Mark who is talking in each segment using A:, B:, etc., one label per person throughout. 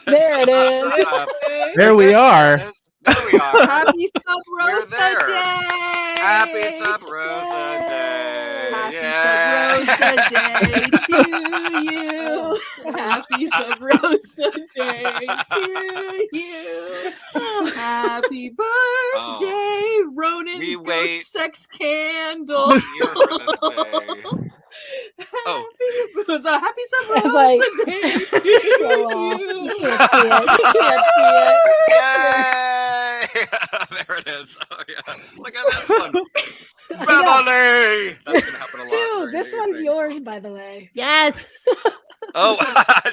A: There it is.
B: There we are.
C: There we are.
D: Happy Sub
C: We're
D: Rosa
C: there.
D: Day!
C: Happy Sub Rosa Day.
D: Happy Sub Rosa Day to you. Happy Sub Rosa Day to you. Happy birthday, Ronan
C: We
D: Ghost
C: wait
D: Sex Candle.
C: Here for this day. Oh.
D: Happy Sub
A: was
D: Rosa
A: like,
D: Day to
A: Go off.
D: you.
A: You can't see it. You can't see it.
C: Yay! There it is. Oh yeah. Look at this one. Beverly! That's gonna happen a lot.
A: Dude,
C: during
A: this
C: the
A: one's
C: evening.
A: yours, by the way.
E: Yes.
C: Oh,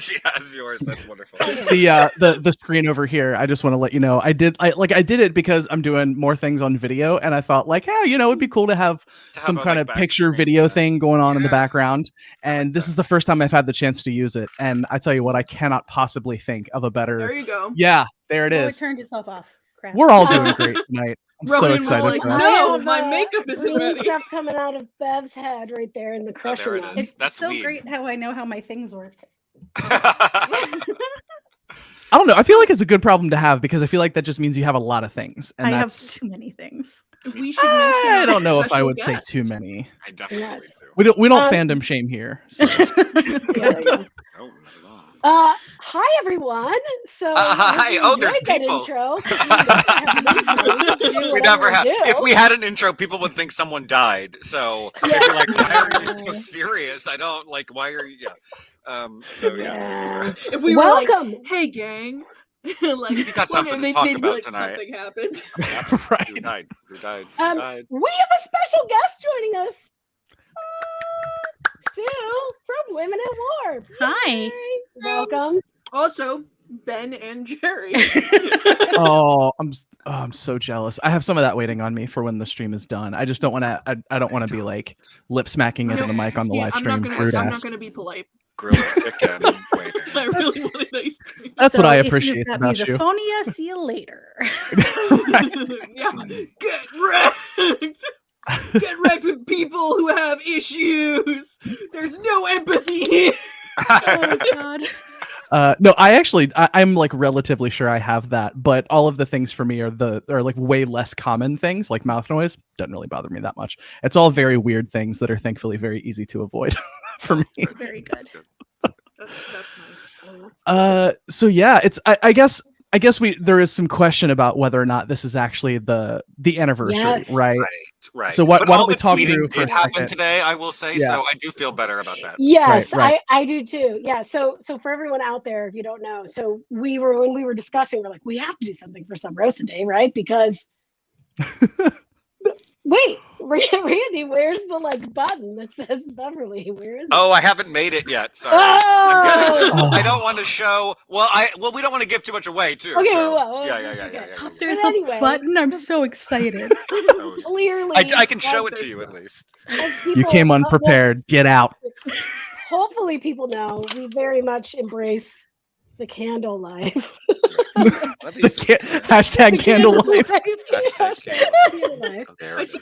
C: she has yours. That's wonderful.
B: The screen over here. I just want to let you know. I did it because I'm doing more things on video, and I thought like, hey, it'd be cool to have some kind of picture video thing going on in the background. And this is the first time I've had the chance to use it. And I tell you what, I cannot possibly think of a better.
D: There you go.
B: Yeah, there it
E: Oh, it
B: is.
E: turned itself off. Crap.
B: We're all doing great tonight. I'm so
D: Ronan was
B: excited
D: like,
B: for us.
D: no,
A: I have,
D: my makeup isn't
A: green
D: ready.
A: stuff coming out of Bev's head right there in the crusher
C: there it
A: knife.
C: is.
E: It's
C: That's
E: so
C: weed.
E: great how I know how my things work.
B: I don't know. I feel like it's a good problem to have because I feel like that just means you have a lot of things. And
E: I have
B: that's,
E: too many things.
D: We should mention
B: I
D: our
B: don't know if I
D: special
B: would say
D: guest.
B: too many.
C: I definitely do.
B: We don't
A: Um,
B: fandom shame here. So.
A: Yeah, there you go.
C: Oh, not at all.
A: Hi everyone. So
C: Hi.
A: if you
C: Oh, there's
A: enjoyed that
C: people.
A: intro,
C: We never have. If we had an intro, people would think someone died. So they'd be like, "Why are you so serious? I don't like. Why are you?" Yeah. So yeah.
D: If we were
A: Welcome.
D: like, hey gang, like
C: You got something to talk about tonight.
D: Something happened.
B: Right.
C: Who died? Who died? Who
A: We
C: died?
A: have a special guest joining us. Sue from Women at War.
E: Hi.
A: Yay. Welcome.
D: Also, Ben and Jerry.
B: Oh, I'm so jealous. I have some of that waiting on me for when the stream is done. I just don't want to. I don't want to be like lip smacking into the mic on the live
D: I'm
B: stream.
D: not
B: Rude
D: gonna, I'm
B: ass.
D: not gonna be polite.
C: Grilled chicken. Waiting.
D: I really want a nice thing.
B: That's
E: So
B: what I
E: if
B: appreciate
E: you've got
B: about you.
E: misophonia, see you later.
D: Yeah. Get wrecked. Get wrecked with people who have issues. There's no empathy here.
E: Oh God.
B: No, I'm like relatively sure I have that, but all of the things for me are like way less common things, like mouth noise. Doesn't really bother me that much. It's all very weird things that are thankfully very easy to avoid for me.
E: It's very good.
D: That's nice.
B: So yeah, it's I guess there is some question about whether or not this is actually the anniversary,
A: Yes.
B: right?
C: Right.
B: So why
C: But
B: don't
C: all
B: we
C: the
B: talk
C: tweeting
B: through for
C: did
B: a
C: happen
B: second?
C: today, I will say.
B: Yeah.
C: So I do feel better about that.
A: Yes,
B: Right.
A: I do too. Yeah. So for everyone out there, if you don't know, so when we were discussing, we're like, we have to do something for Sub Rosa Day, right? Because wait, Randy, where's the like button that says Beverly? Where is it?
C: Oh, I haven't made it yet. Sorry.
A: Oh!
C: I don't want to show. Well, we don't want to give too much away too.
A: Okay,
C: so,
A: well,
C: yeah.
A: okay.
E: There's
A: But anyway.
E: a button. I'm so excited.
A: Clearly,
C: I can show it
D: there's
C: to you
D: stuff.
C: at least.
A: as
B: You
A: people-
B: came
A: well,
B: unprepared. Get out.
A: hopefully, people know we very much embrace the candle life.
B: Hashtag candle life.
A: Candle life.
C: There it is.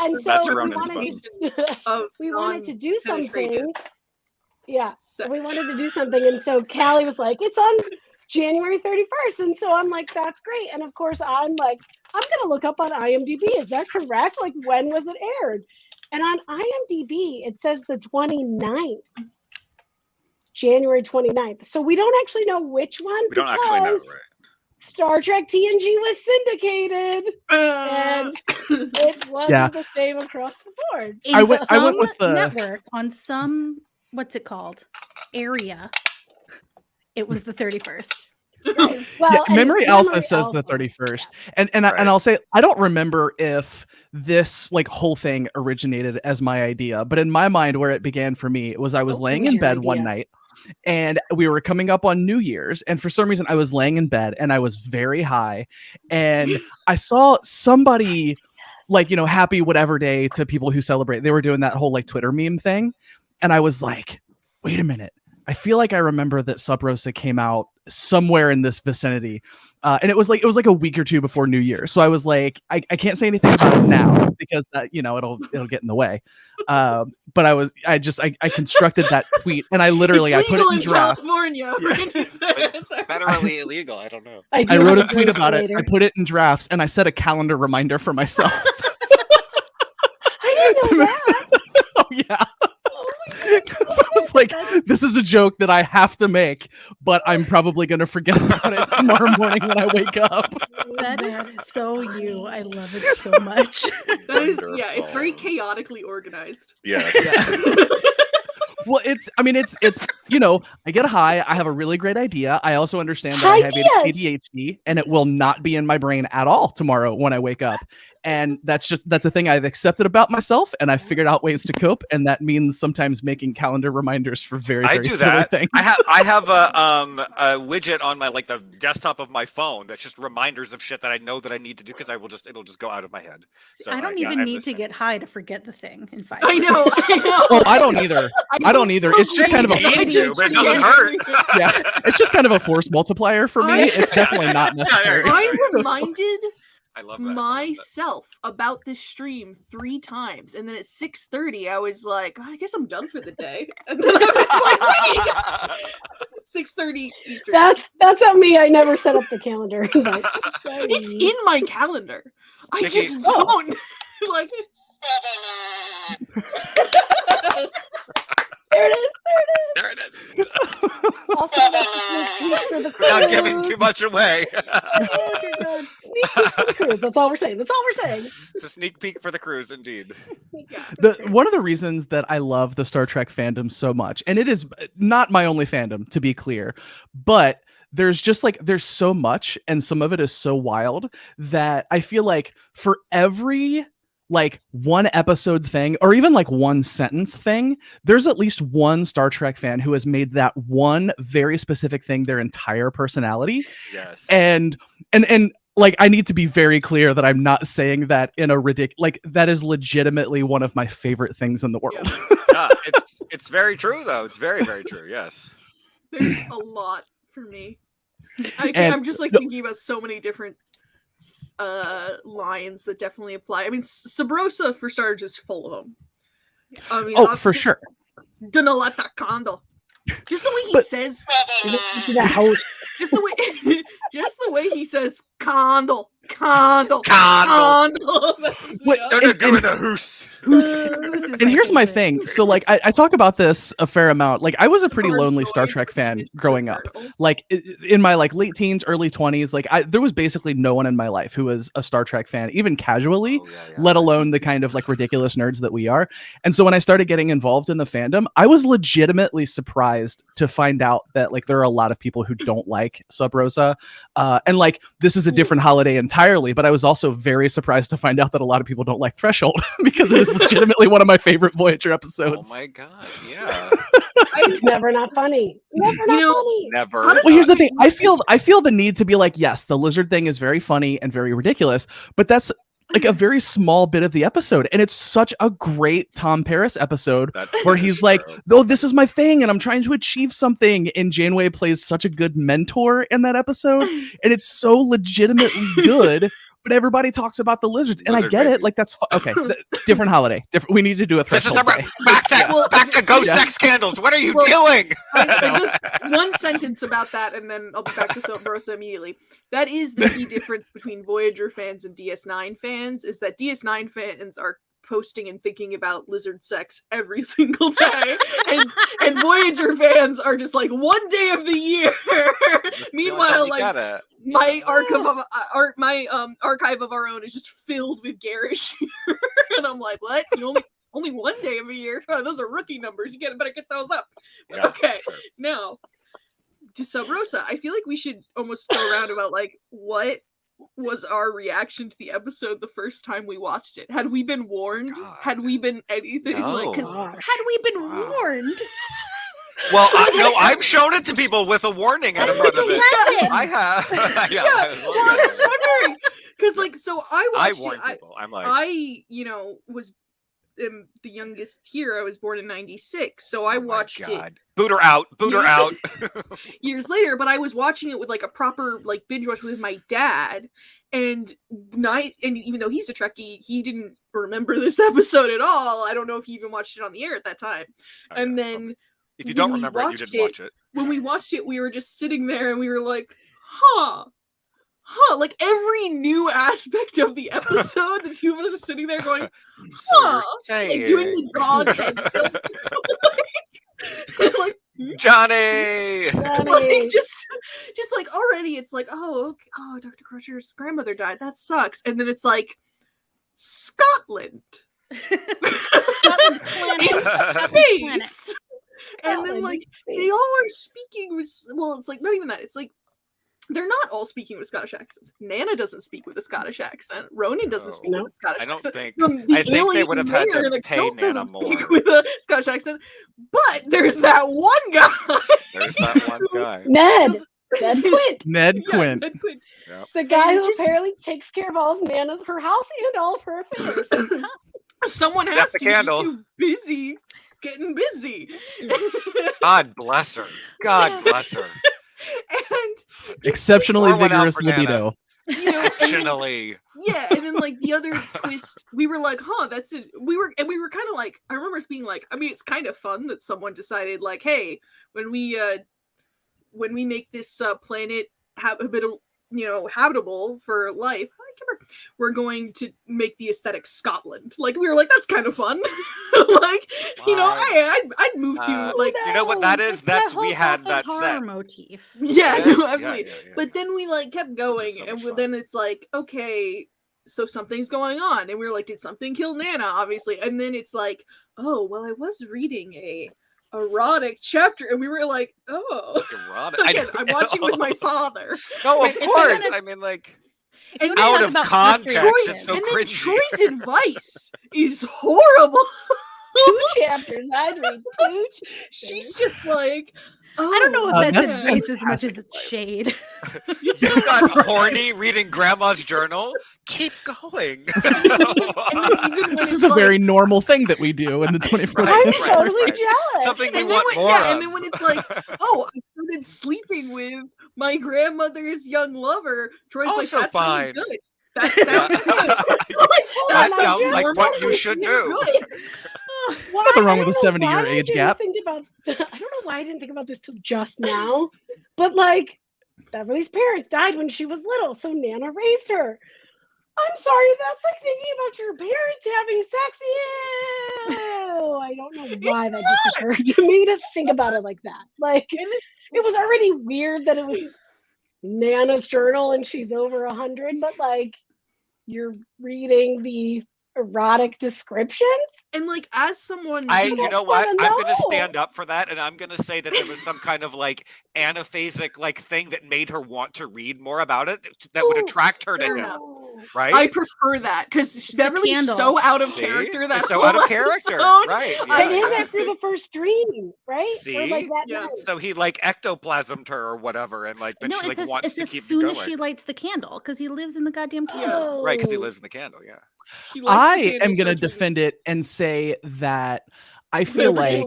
A: And so
C: That's
A: we
C: Ronan's
A: wanted to do something.
D: non-penetrative
A: Yeah,
D: sex.
A: we wanted to do something, and so Callie was like, "It's on January 31st," and so I'm like, "That's great." And of course, I'm like, "I'm gonna look up on IMDb. Is that correct? Like, when was it aired?" And on IMDb, it says the 29th, January 29th. So we don't actually know which one.
C: We don't actually know,
A: because
C: right?
A: Star Trek TNG was syndicated, and it wasn't the same across the board.
E: In
B: I went
E: some
B: with the-
E: network on some what's it called area. It was the 31st.
A: Right. Well,
B: Yeah,
A: and
B: Memory Alpha says the
A: Alpha.
B: 31st, and
C: Right.
B: I'll say I don't remember if this like whole thing originated as my idea, but in my mind, where it began for me was I was
A: What
B: laying
A: was
B: in
A: your
B: bed one
A: idea?
B: night, and we were coming up on New Year's, and for some reason I was laying in bed and I was very high, and I saw somebody like happy whatever day to people who celebrate. They were doing that whole like Twitter meme thing, and I was like, wait a minute. I feel like I remember that Sub Rosa came out somewhere in this vicinity, and it was like a week or two before New Year. So I was like, I can't say anything about it now because that it'll get in the way. But I constructed that tweet, and I literally I put it in draft.
D: California. Randy says.
C: It's federally illegal. I don't know.
B: I wrote a tweet about it. I put it in drafts, and I set a calendar reminder for myself.
A: I didn't know that.
B: Oh yeah. So I was like, this is a joke that I have to make, but I'm probably going to forget about it tomorrow morning when I wake up.
E: That is so you. I love it so much.
D: That is, yeah, it's very chaotically organized.
C: Yes.
B: Yeah. Well, it's I get high. I have a really great idea. I also understand that I have ADHD, and it will not be in my brain at all tomorrow when I wake up. And that's a thing I've accepted about myself, and I've figured out ways to cope. And that means sometimes making calendar reminders for very silly things.
C: I have a widget on my the desktop of my phone that's just reminders of shit that I know that I need to do because it'll just go out of my head. So
E: I don't even need to get high to forget the thing in 5
D: I
E: minutes.
D: know.
B: Oh, I don't either. I don't either. It's just kind of a
C: but it doesn't hurt.
B: Yeah, it's just kind of a force multiplier for me. It's definitely not necessary.
D: I reminded
C: I love that.
D: myself about this stream 3 times, and then at 6:30 I was like, I guess I'm done for the day. And then I was like, 6:30 Eastern.
A: That's on me. I never set up the calendar.
D: It's in my calendar. I
C: Nikki-
D: just don't like.
A: There it is.
C: There it is.
A: Also, that's the sneak peek for the
C: Without
A: cruise.
C: giving too much away.
A: Oh, dear God. Sneak peek for the cruise. That's all we're saying.
C: It's a sneak peek for the cruise, indeed.
D: Yeah.
B: One of the reasons that I love the Star Trek fandom so much, and it is not my only fandom, to be clear, but there's just there's so much, and some of it is so wild that I feel like for every one episode thing, or even one sentence thing, there's at least one Star Trek fan who has made that one very specific thing their entire personality.
C: Yes.
B: And I need to be very clear that I'm not saying that in a ridiculous, that is legitimately one of my favorite things in the world.
C: Yeah, it's very true though. It's very, very true. Yes.
D: There's a lot for me. I'm just thinking about so many different lines that definitely apply. I mean, Sub Rosa for starters is full of them. I mean,
B: for sure.
D: Donalata Kondo. Just the way he says
A: The house.
D: just the way he says Kondo. Kondo.
C: Kondo.
B: Wait,
C: Don't go in the hoose.
B: And here's my thing. So I talk about this a fair amount. I was a pretty lonely Star Trek fan growing up. In my late teens, early 20s, there was basically no one in my life who was a Star Trek fan, even casually, let alone the kind of ridiculous nerds that we are. And so when I started getting involved in the fandom, I was legitimately surprised to find out that there are a lot of people who don't like Sub Rosa. And this is a different holiday entirely, but I was also very surprised to find out that a lot of people don't like Threshold because it is legitimately one of my favorite Voyager episodes.
C: Oh my god, yeah.
A: It's never not funny. Never not funny.
C: Never.
B: Well, here's the thing. I feel the need to be yes, the lizard thing is very funny and very ridiculous, but that's a very small bit of the episode, and it's such a great Tom Paris episode where he's oh, this is my thing and I'm trying to achieve something, and Janeway plays such a good mentor in that episode, and it's so legitimately good. But everybody talks about the lizards, and I get it. That's okay. Different holiday. We need to do a Threshold day.
C: Back to ghost sex scandals. What are you doing?
D: One sentence about that, and then I'll be back to Sub Rosa immediately. That is the key difference between Voyager fans and DS9 fans, is that DS9 fans are posting and thinking about lizard sex every single day, and Voyager fans are just one day of the year. Meanwhile, my archive of our own is just filled with garish humor. And I'm like, what? You only one day of a year? Oh, those are rookie numbers. You better get those up.
C: Yeah,
D: okay,
C: sure.
D: Now to Sub Rosa, I feel like we should almost go around about what was our reaction to the episode the first time we watched it. Had we been warned?
C: God.
D: Had we been anything?
C: No.
E: Had we been warned?
C: Well, no, I've shown it to people with a warning in front of it. I have.
D: Well, I'm just wondering because so I watched
C: warn
D: it.
C: people. I'm like,
D: I am the youngest here. I was born in 96, so I watched it.
C: Boot her out. Boot her out.
D: Years later, but I was watching it with like a proper like binge watch with my dad, and even though he's a Trekkie, he didn't remember this episode at all. I don't know if he even watched it on the air at that time.
C: Oh,
D: and
C: yeah,
D: then
C: probably. If you don't remember it, you didn't watch it.
D: When we watched it, we were just sitting there and we were like, like every new aspect of the episode, the two of us are sitting there going, like doing the dog head like,
C: Johnny!
D: like, just like already it's like, okay, Dr. Crusher's grandmother died, that sucks. And then it's like Scotland.
E: Scotland planet.
D: In space. And then like they all are speaking with, well, it's like not even that, it's like they're not all speaking with Scottish accents. Nana doesn't speak with a Scottish accent. Ronan doesn't speak with a Scottish accent. I think
C: they would have had to pay Nana more.
D: With a Scottish accent. But there's that one guy.
C: There's that one guy.
A: Ned Quint.
B: Ned Quint.
D: Ned Quint.
C: Yep.
A: The guy who apparently takes care of all of her house and all of her affairs.
D: Someone has to. She's too busy getting busy.
C: God bless her. God bless her.
B: And exceptionally vigorous libido.
C: Exceptionally.
D: Yeah, and then like the other twist, we were like, that's it. We were kind of like, I remember us being like, I mean, it's kind of fun that someone decided like, hey, when we make this planet habitable for life, we're going to make the aesthetic Scotland. Like we were like, that's kind of fun. Like, I'd move to like,
C: you know what that is? We had that set
E: motif.
D: Yeah, no, absolutely.
C: Yeah.
D: But then we like kept going, and then it's like, okay, so something's going on, and we were like, did something kill Nana? Obviously, and then it's like, oh well, I was reading a erotic chapter, and we were like,
C: erotic.
D: Again, I'm watching with my father.
C: No, of course. I mean, like.
D: And
C: out of context, it's so
D: and
C: cringy.
D: Troy's advice is horrible.
A: 2 chapters. I'd read 2 chapters.
D: She's just like,
E: I don't know if that's
B: that's
E: advice as much as it's shade.
C: You got horny reading grandma's journal? Keep going.
B: This is a very normal thing that we do in the 21st
A: I'm
B: century.
A: totally jealous.
C: Something we
D: and
C: want
D: then
C: more of.
D: and then when it's like, I started sleeping with my grandmother's young lover, Troy's
C: Also
D: like, that
C: fine.
D: sounds good. That sounds good.
C: That sounds like what you should do.
B: Nothing wrong with a 70-year age gap.
A: I don't know why I didn't think about this till just now, but like Beverly's parents died when she was little, so Nana raised her. I'm sorry, that's like thinking about your parents having sex. Ew. I don't know why that just occurred to me to think about it like that. Like, it was already weird that it was Nana's journal and she's over 100, but like, you're reading the erotic descriptions.
D: And like, as someone
C: you know what? I'm gonna stand up for that, and I'm gonna say that there was some kind of like anaphasic like thing that made her want to read more about it that would attract her to him. Right?
D: I prefer that because Beverly's so out of character. That's
C: so out of character, right?
A: It is after the first dream, right?
C: See?
A: Or like that night.
C: So he like ectoplasmed her or whatever, and like then she like wants to
E: it's
C: keep
E: as soon
C: going.
E: as she lights the candle because he lives in the goddamn candle.
C: Right, because he lives in the candle. Yeah.
B: I am going to defend it and say that I feel like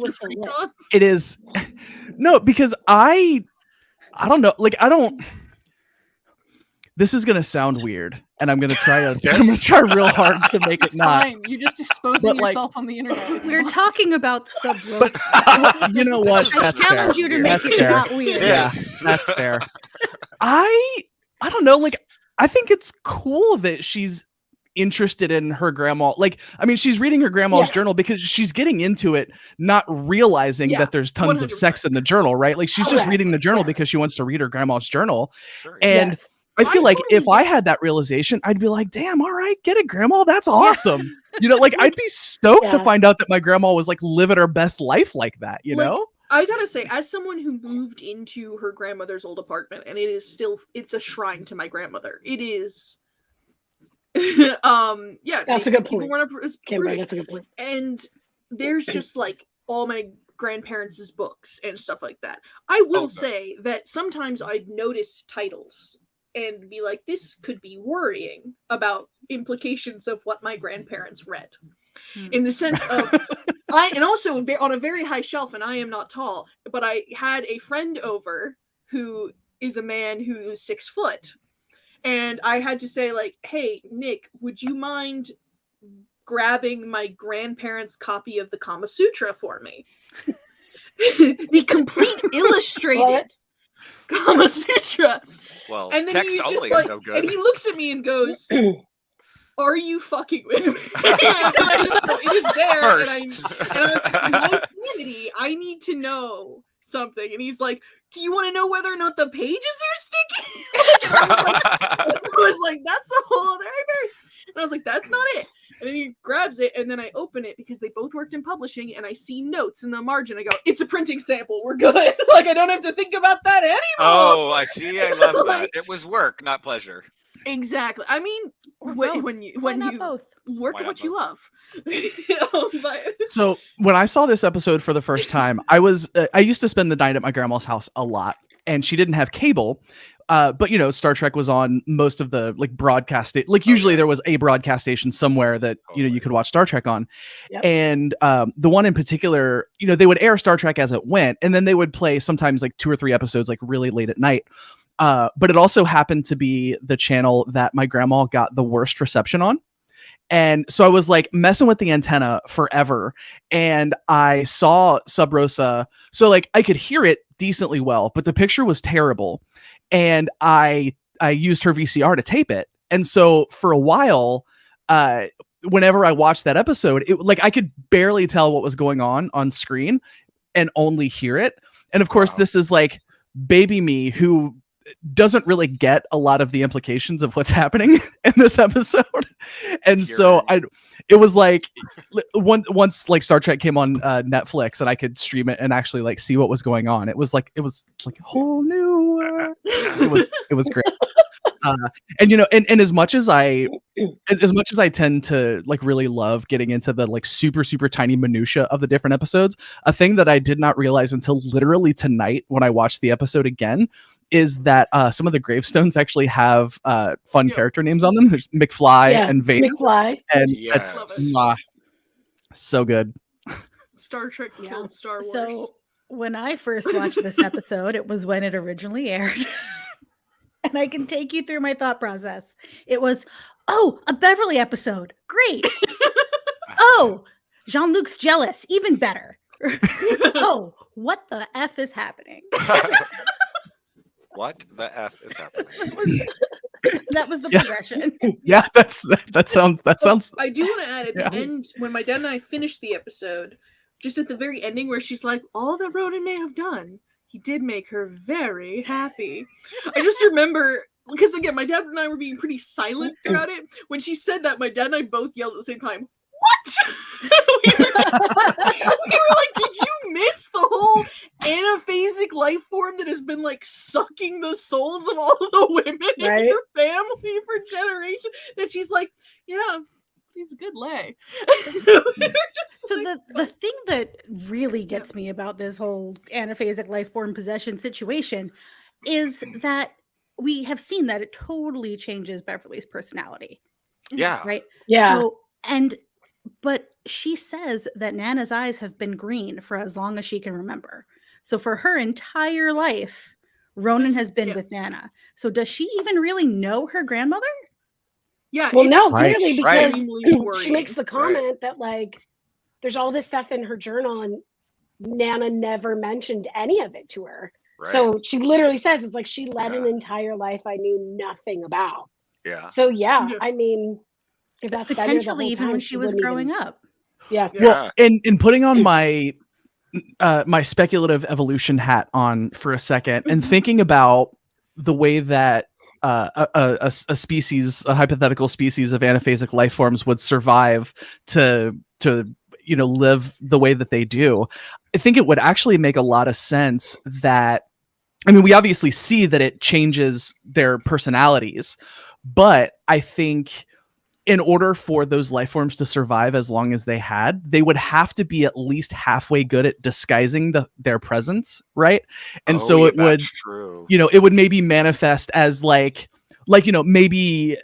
B: it is no, because I don't know, like I don't. This is gonna sound weird, and I'm gonna try real hard to make it not.
D: Fine. You're just exposing yourself on the internet.
E: We're talking about Sub Rosa.
B: You know what?
E: I challenge you to make it not weird.
B: Yeah, that's fair. I don't know. Like, I think it's cool that she's interested in her grandma. Like, I mean, she's reading her grandma's journal because she's getting into it, not realizing that there's tons 100%. Of sex in the journal, right? Like, she's just reading the journal because she wants to read her grandma's journal.
C: Sure,
B: and I feel like if I had that realization, I'd be like, damn, all right, get it, grandma. That's awesome. You know, like I'd be stoked to find out that my grandma was like living her best life like that, you know?
D: I gotta say, as someone who moved into her grandmother's old apartment, and it's a shrine to my grandmother. It is,
A: that's a good point. That's a good point.
D: And there's just like all my grandparents' books and stuff like that. I will say that sometimes I'd notice titles and be like, this could be worrying about implications of what my grandparents read. in the sense of and also on a very high shelf, and I am not tall, but I had a friend over who is a man who is 6 foot, and I had to say, like, hey, Nick, would you mind grabbing my grandparents' copy of the Kama Sutra for me? The complete illustrated Kama Sutra.
C: Well,
D: And then
C: text only is no good.
D: And he looks at me and goes, are you fucking with me? It is there.
C: First.
D: And no sanity, I need to know something. And he's like, do you want to know whether or not the pages are sticky? I was like, that's a whole other. And I was like, that's not it. And then he grabs it, and then I open it because they both worked in publishing, and I see notes in the margin. I go, it's a printing sample. We're good. Like, I don't have to think about that anymore.
C: Oh, I see. I love that. It was work, not pleasure.
D: Exactly. I mean, when you
E: both?
D: work at what you love.
B: So when I saw this episode for the first time, I used to spend the night at my grandma's house a lot, and she didn't have cable. But you know, Star Trek was on most of the like broadcast. Usually there was a broadcast station somewhere that you could watch Star Trek on. Yep. And the one in particular, they would air Star Trek as it went, and then they would play sometimes like 2 or 3 episodes like really late at night. But it also happened to be the channel that my grandma got the worst reception on. And so I was like messing with the antenna forever, and I saw Sub Rosa. So like I could hear it decently well, but the picture was terrible. And I used her VCR to tape it. And so for a while, whenever I watched that episode, I could barely tell what was going on screen and only hear it. And of course, this is like baby me, who doesn't really get a lot of the implications of what's happening in this episode. And so it was like once like Star Trek came on Netflix and I could stream it and actually like see what was going on. It was like a whole new it was great. And as much as I tend to like really love getting into the like super, super tiny minutia of the different episodes, a thing that I did not realize until literally tonight when I watched the episode again is that some of the gravestones actually have fun character names on them. There's McFly and Vader.
A: McFly.
B: And that's so good.
D: Star Trek killed Star Wars.
E: So when I first watched this episode, it was when it originally aired. And I can take you through my thought process. It was, a Beverly episode. Great. Jean-Luc's jealous. Even better. What the F is happening?
C: What the F is happening?
E: That was the progression.
B: Yeah, that sounds.
D: I do want to add at the end, when my dad and I finished the episode, just at the very ending where she's like, all that Ronan may have done, he did make her very happy. I just remember, because again, my dad and I were being pretty silent throughout it. When she said that, my dad and I both yelled at the same time, what? we were like, did you miss the whole anaphasic life form that has been like sucking the souls of all the women in your family for generations? That she's like, yeah, he's a good lay.
E: The thing that really gets me about this whole anaphasic life form possession situation is that we have seen that it totally changes Beverly's personality.
C: Yeah.
E: Right?
A: Yeah.
E: But she says that Nana's eyes have been green for as long as she can remember. So for her entire life, Ronan has been with Nana. So does she even really know her grandmother?
D: Yeah.
A: Well, no, clearly, because she makes the
C: Right.
A: comment that like there's all this stuff in her journal and Nana never mentioned any of it to her.
C: Right.
A: So she literally says it's like she led an entire life I knew nothing about.
C: Yeah.
A: So I mean, if that's
E: potentially even when she was growing up.
A: Yeah.
B: Well, in putting on my my speculative evolution hat on for a second and thinking about the way that a hypothetical species of anaphasic life forms would survive to live the way that they do, I think it would actually make a lot of sense that, I mean, we obviously see that it changes their personalities, but I think in order for those life forms to survive as long as they had, they would have to be at least halfway good at disguising their presence, right? And so it would,
C: true.
B: it would maybe manifest as like like, maybe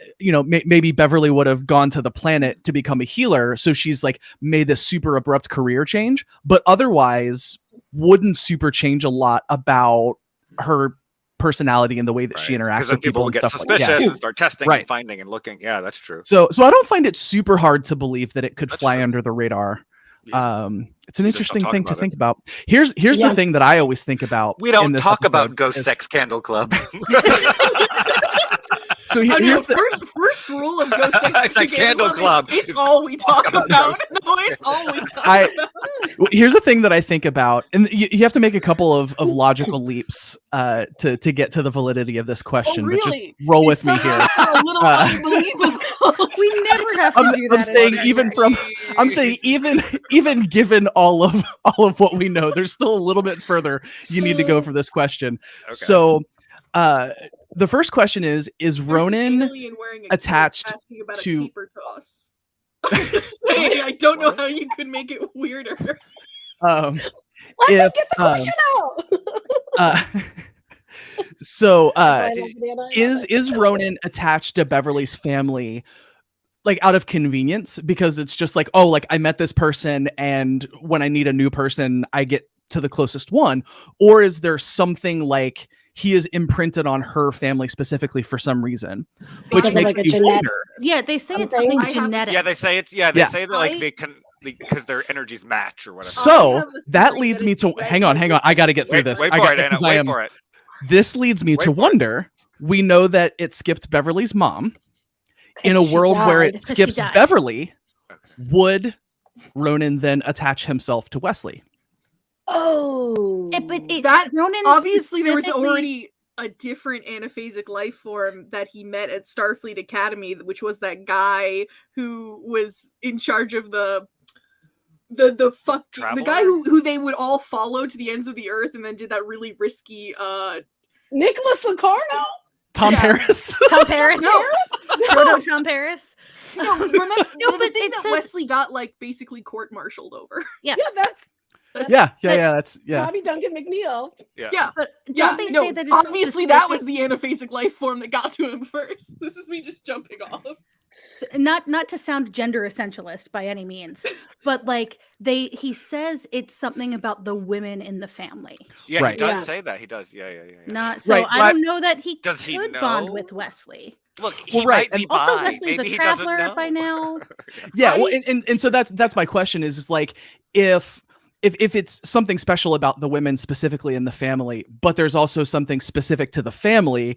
B: Beverly would have gone to the planet to become a healer, so she's like made this super abrupt career change, but otherwise wouldn't super change a lot about her personality and the way that she interacts with people
C: will
B: and
C: get
B: stuff
C: suspicious
B: like that.
C: and start testing and finding and looking. Yeah, that's true.
B: So I don't find it super hard to believe that it could fly under the radar.
C: Yeah.
B: It's an interesting thing to think about. Here's the thing that I always think about.
C: We don't talk about Ghost Sex Candle Club.
B: So
D: first rule of Ghost Sex
C: Candle Club.
D: It's all we talk about. No, it's all we talk about.
B: Here's the thing that I think about, and you have to make a couple of logical leaps to get to the validity of this question.
D: Really?
B: But just roll with me here.
D: A little unbelievable.
E: We never have to do that.
B: I'm saying even given all of what we know, there's still a little bit further you need to go for this question. Okay. So the first question is Ronan attached to
D: I'm just saying, I don't know how you could make it weirder.
A: Let me get the question out.
B: So is Ronan attached to Beverly's family like out of convenience, because it's just like, oh, like I met this person and when I need a new person I get to the closest one? Or is there something like he is imprinted on her family specifically for some reason, which makes me wonder.
E: Yeah, they say it's something genetic.
C: Yeah, they say they say that like they can, because their energies match or whatever.
B: So that leads me to hang on. I got to get through this.
C: Wait for it.
B: This leads me to wonder. We know that it skipped Beverly's mom. In a world where it skips Beverly, would Ronan then attach himself to Wesley?
A: Oh,
D: that Ronan obviously there was already a different anaphasic life form that he met at Starfleet Academy, which was that guy who was in charge of the guy who they would all follow to the ends of the earth, and then did that really risky
A: Nicholas Locarno.
B: Tom Paris.
E: Tom Paris.
D: No,
E: Tom Paris.
D: No, remember the thing that Wesley got like basically court-martialed over.
E: Yeah,
B: that's
A: Bobby Duncan McNeil.
D: Yeah,
E: but don't they say that it's
D: obviously that was the anaphasic life form that got to him first. This is me just jumping off.
E: So not to sound gender essentialist by any means, but like he says it's something about the women in the family.
C: Yeah,
B: right.
C: He does say that. He does. Yeah.
E: Not so. Right. I don't know that he could bond with Wesley.
C: Look, he might be bi.
E: Also, Wesley's a traveler by now.
B: Yeah, well, and so that's my question is like if it's something special about the women specifically in the family, but there's also something specific to the family,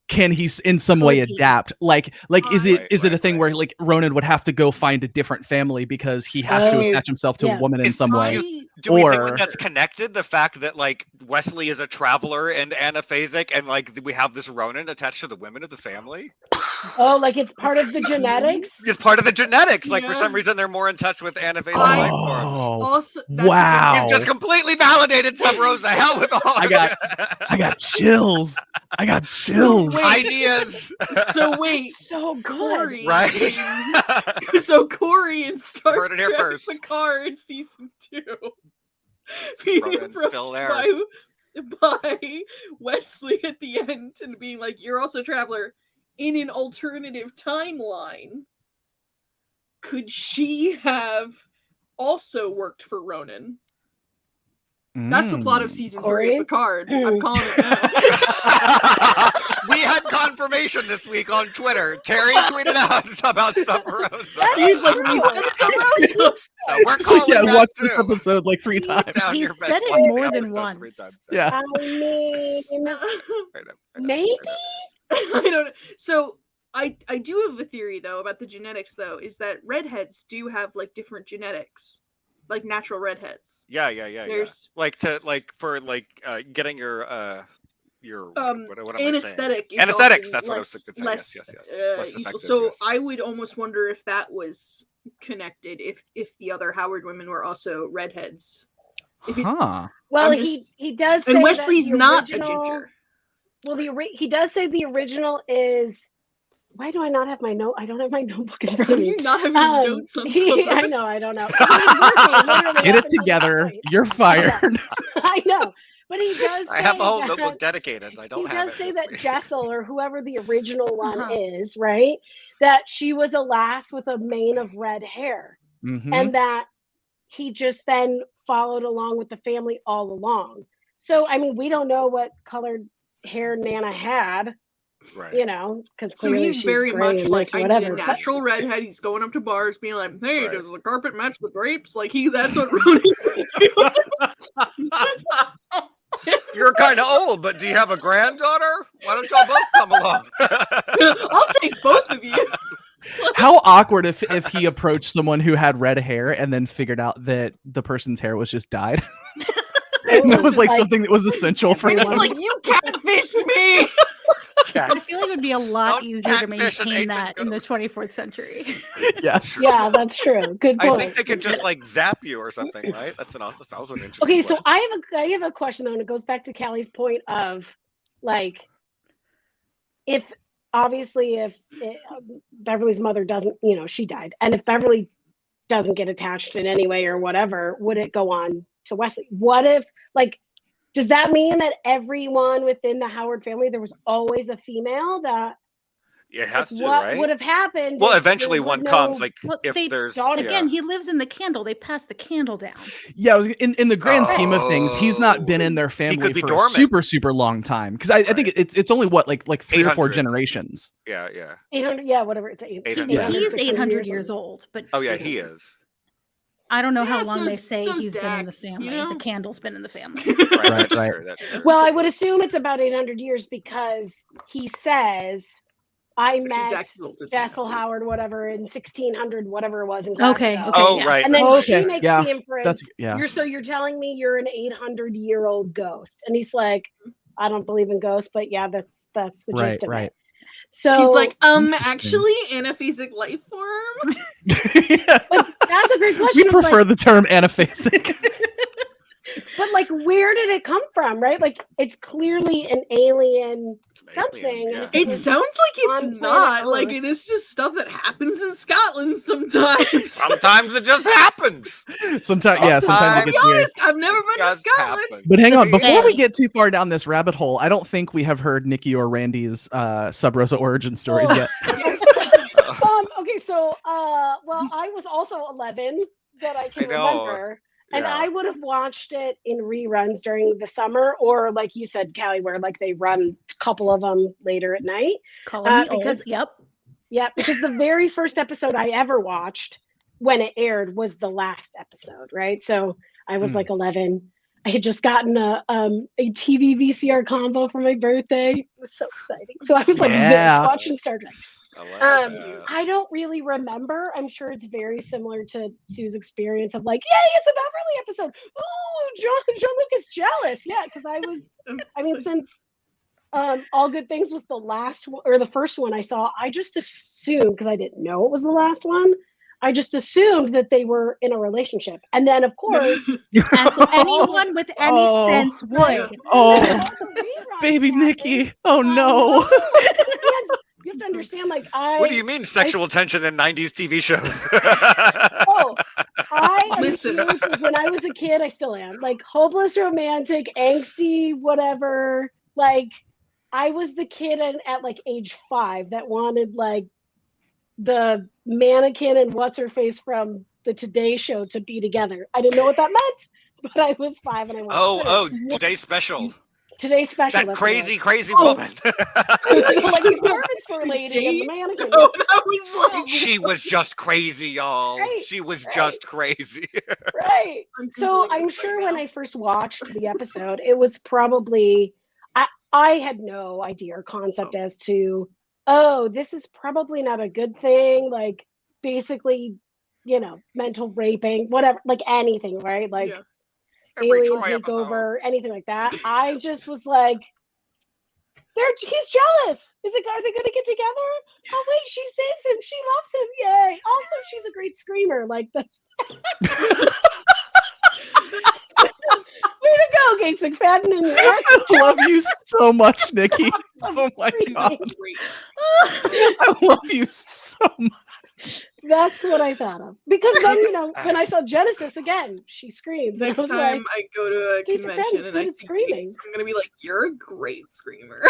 B: can he in some way adapt? Like is it a thing where like Ronan would have to go find a different family because he has to attach himself to a woman in some way?
C: Do we think that that's connected? The fact that like Wesley is a traveler and anaphasic, and like we have this Ronan attached to the women of the family?
A: Oh, like it's part of the genetics?
C: It's part of the genetics. Like for some reason they're more in touch with anaphasic life forms.
D: Also,
B: wow!
C: You've just completely validated Sub Rosa. Hell with all.
B: I got chills. I got chills.
C: Ideas.
D: So wait.
A: So good.
D: Corey.
C: Right?
D: So Corey in Star
C: Heard it here
D: Trek
C: first.
D: Picard in season 2.
C: Ronan's still there.
D: By Wesley at the end and being like, you're also a traveler in an alternative timeline. Could she have also worked for Ronan? That's the plot of season 3 of Picard. I'm calling it now.
C: We had confirmation this week on Twitter. Terry tweeted out about Sub Rosa.
D: He's like, we went Sub Rosa.
C: So we're calling that
B: watch
C: too.
B: this episode like 3 times.
E: He said it more than once.
B: Yeah.
A: I mean, maybe?
D: I don't know. So I do have a theory though about the genetics though, is that redheads do have like different genetics. Like natural redheads.
C: Yeah. There's like for getting your what am
D: anesthetic.
C: Anesthetics. That's what I was thinking.
D: Less,
C: yes.
D: Less so yes. I would almost wonder if that was connected. If the other Howard women were also redheads.
A: Well, he does. Say
D: and Wesley's
A: that
D: not a ginger.
A: Well, he does say the original is. Why do I not have my note? I don't have my notebook in front of me.
D: You not have your notes on
A: I know. I don't know.
B: Get it together. You're fired.
A: I know. But he does.
C: I have a whole
A: say
C: notebook
A: that-
C: dedicated. I don't
A: He
C: have
A: does
C: it.
A: say
C: with
A: that
C: me.
A: Jessel, or whoever the original one
E: Uh-huh.
A: is, right? That she was a lass with a mane of red hair,
B: Mhm.
A: and that he just then followed along with the family all along. So, I mean, we don't know what colored hair Nana had,
C: Right.
A: you know, because
D: So
A: clearly
D: he's
A: she's
D: very
A: gray
D: much
A: and
D: like,
A: this or
D: I need
A: whatever.
D: a
A: but-
D: natural redhead. He's going up to bars being like, hey,
C: Right.
D: does the carpet match the drapes? Like, that's what Ronan is doing.
C: You're kind of old, but do you have a granddaughter? Why don't y'all both come along?
D: I'll take both of you.
B: How awkward if he approached someone who had red hair and then figured out that the person's hair was just dyed.
A: It
B: That was like
A: like-
B: something that was essential for
D: And
B: him.
D: he's like, you catfished me.
E: I feel like it would be a lot
C: Don't
E: easier to
C: catfish an
E: maintain
C: ancient
E: that in the
C: ghost.
E: 24th century.
B: Yes.
A: Yeah, that's true. Good
C: I
A: point.
C: think they could just like zap you or something, right? That's also an interesting.
A: Okay, so
C: question.
A: I have a question though, and it goes back to Callie's point of like, if obviously if Beverly's mother doesn't, you know, she died, and if Beverly doesn't get attached in any way or whatever, would it go on to Wesley? What if, like, does that mean that everyone within the Howard family, there was always a female that
C: It has to,
A: what
C: right?
A: would have happened?
C: Well,
A: if
C: eventually
A: there was
C: one
A: no
C: comes. Like
E: Well,
C: if
E: they-
C: there's
A: daughter-
E: Again, he lives in the candle. They pass the candle down.
B: Yeah, in the grand scheme of things, he's not been in their family
C: could be
B: for
C: dormant.
B: a super long time. Because I think it's only what like 3 or 4
C: 800.
B: generations.
C: yeah.
A: 800, yeah, whatever it's
C: 800.
B: Yeah.
E: He's
A: 600
E: 800 years old, but
C: Oh yeah, he is.
E: I don't know
D: Yeah,
E: how long they
D: so's-
E: say
D: so's
E: he's been in the
D: Dax,
E: family.
D: you know?
E: The candle's been in the family.
C: Right,
B: Right,
C: that's
B: right.
C: true. That's true.
A: Well, I would assume it's about 800 years because he says, I
D: Actually,
A: met
D: Dax is older than
A: Jessel
D: that.
A: Howard, whatever, in 1600, whatever it was in
E: Okay,
A: Glasgow.
E: okay.
C: Oh
E: yeah.
C: right.
A: And then
C: that's
A: she
C: right.
A: makes
B: Yeah,
A: the inference,
B: That's yeah.
A: you're telling me you're an 800-year-old ghost. And he's like, I don't believe in ghosts, but yeah, that's the
B: Right,
A: gist of
B: right.
A: it. So
D: He's like,
B: Interesting.
D: actually, anaphasic life form?
A: but that's a great question.
B: We
A: of,
B: prefer
A: like,
B: the term anaphasic.
A: but like, where did it come from, right? Like, it's clearly an alien
C: It's an
A: something.
C: alien,
A: and
C: yeah.
A: if
D: It
A: was
D: sounds like it's
A: on planet
D: not. Like,
A: Earth.
D: it's just stuff that happens in Scotland sometimes.
C: Sometimes it just happens.
B: Sometimes, yeah,
D: I'll
B: sometimes it
D: be
B: gets weird.
D: honest, I've never been to
C: Just
D: Scotland.
C: happens.
B: But hang on, before we
E: Hey.
B: get too far down this rabbit hole, I don't think we have heard Nikki or Randy's Sub Rosa origin stories
A: Oh.
B: yet.
A: Okay, so well, I was also 11 that I can
C: I know,
A: remember. And
C: yeah.
A: I would have watched it in reruns during the summer, or like you said, Callie, where like they run a couple of them later at night.
E: Calling me old.
A: because-
E: Yep.
A: Yeah, because the very first episode I ever watched when it aired was the last episode, right? So I was
B: Hmm.
A: like 11. I had just gotten a TV VCR combo for my birthday. It was so exciting. So I was like
B: Yeah.
A: this, watching Star Trek.
C: I love that.
A: I don't really remember. I'm sure it's very similar to Sue's experience of like, yay, it's a Beverly episode. Ooh, John Lucas jealous. Yeah, because I mean, since All Good Things was the last one, or the first one I saw, I just assumed, because I didn't know it was the last one, I just assumed that they were in a relationship. And then, of course,
E: As anyone with any
B: Oh.
E: sense would.
B: Oh,
A: all the reruns
B: baby
A: happened.
B: Nikki. Oh
A: And
B: no.
A: you have to understand, like,
C: What do you mean sexual tension in 90s TV shows?
A: Oh, I
D: Listen.
A: assumed when I was a kid, I still am, like, hopeless romantic, angsty, whatever. Like, I was the kid at like age 5 that wanted like the mannequin and what's her face from the Today Show to be together. I didn't know what that meant, but I was 5 and I wanted
C: oh, today's special.
A: Today's special.
C: That
A: that's
C: crazy, crazy
A: Oh.
C: woman.
A: what it was. Like the department store lady and the mannequin.
D: Oh, and I was like,
C: She was just crazy, y'all.
A: Right,
C: She was
A: right.
C: just crazy.
A: Right.
D: I'm
A: So
D: Googling
A: I'm
D: this
A: sure
D: right
A: when
D: now.
A: I first watched the episode, it was probably I had no idea or concept as to, oh, this is probably not a good thing. Like basically, mental raping, whatever, like anything, right? Like
D: Yeah.
C: Every
A: alien
C: Troy episode.
A: takeover, anything like that. I just was like, he's jealous. Are they gonna get together? Oh wait, she saves him. She loves him. Yay. Also, she's a great screamer. Like that's way to go, Gates McFadden and
B: I love you so much, Nikki. Oh my
A: Screaming.
B: god.
D: Great.
B: I love you so much.
A: That's what I thought of. Because then, when I saw Genesis again, she screams.
D: Next
A: and I was
D: time
A: like,
D: I go to a
A: Lisa
D: convention
A: Kren's
D: and
A: good
D: I
A: at
D: see
A: screaming.
D: Gates, I'm gonna be like, "You're a great screamer."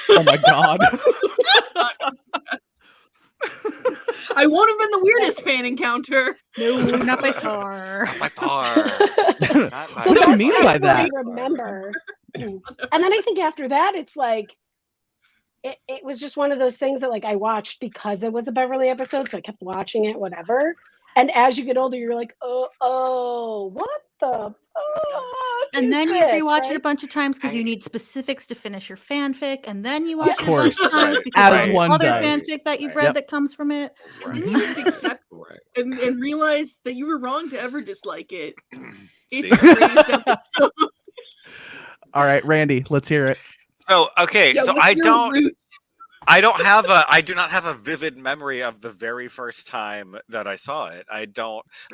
B: Oh my god.
D: I won't have been the weirdest fan encounter.
E: No, not by far.
C: Not by far. Not by
A: So
B: What do you
A: that's
B: mean
A: kind
B: by
A: of what I
B: that?
A: remember. And then I think after that, it's like, it was just one of those things that like I watched because it was a Beverly episode, so I kept watching it, whatever. And as you get older, you're like, what the
E: And then you
A: this,
E: rewatch it a
A: right?
E: bunch of times because you need specifics to finish your fanfic, and then you watch
B: Of
E: it a bunch
B: course.
E: of times
C: Right.
E: because
B: As
E: there's
B: one
E: other
B: does.
E: fanfic that you've read
B: Yep.
E: that comes from it.
D: And then you just accept
C: Right.
D: and realize that you were wrong to ever dislike it. It's
C: See?
D: the greatest episode.
B: All right, Randy, let's hear it.
C: So okay,
D: Yeah,
C: so
D: what's
C: I
D: your
C: don't.
D: root?
C: I do not have a vivid memory of the very first time that I saw it. I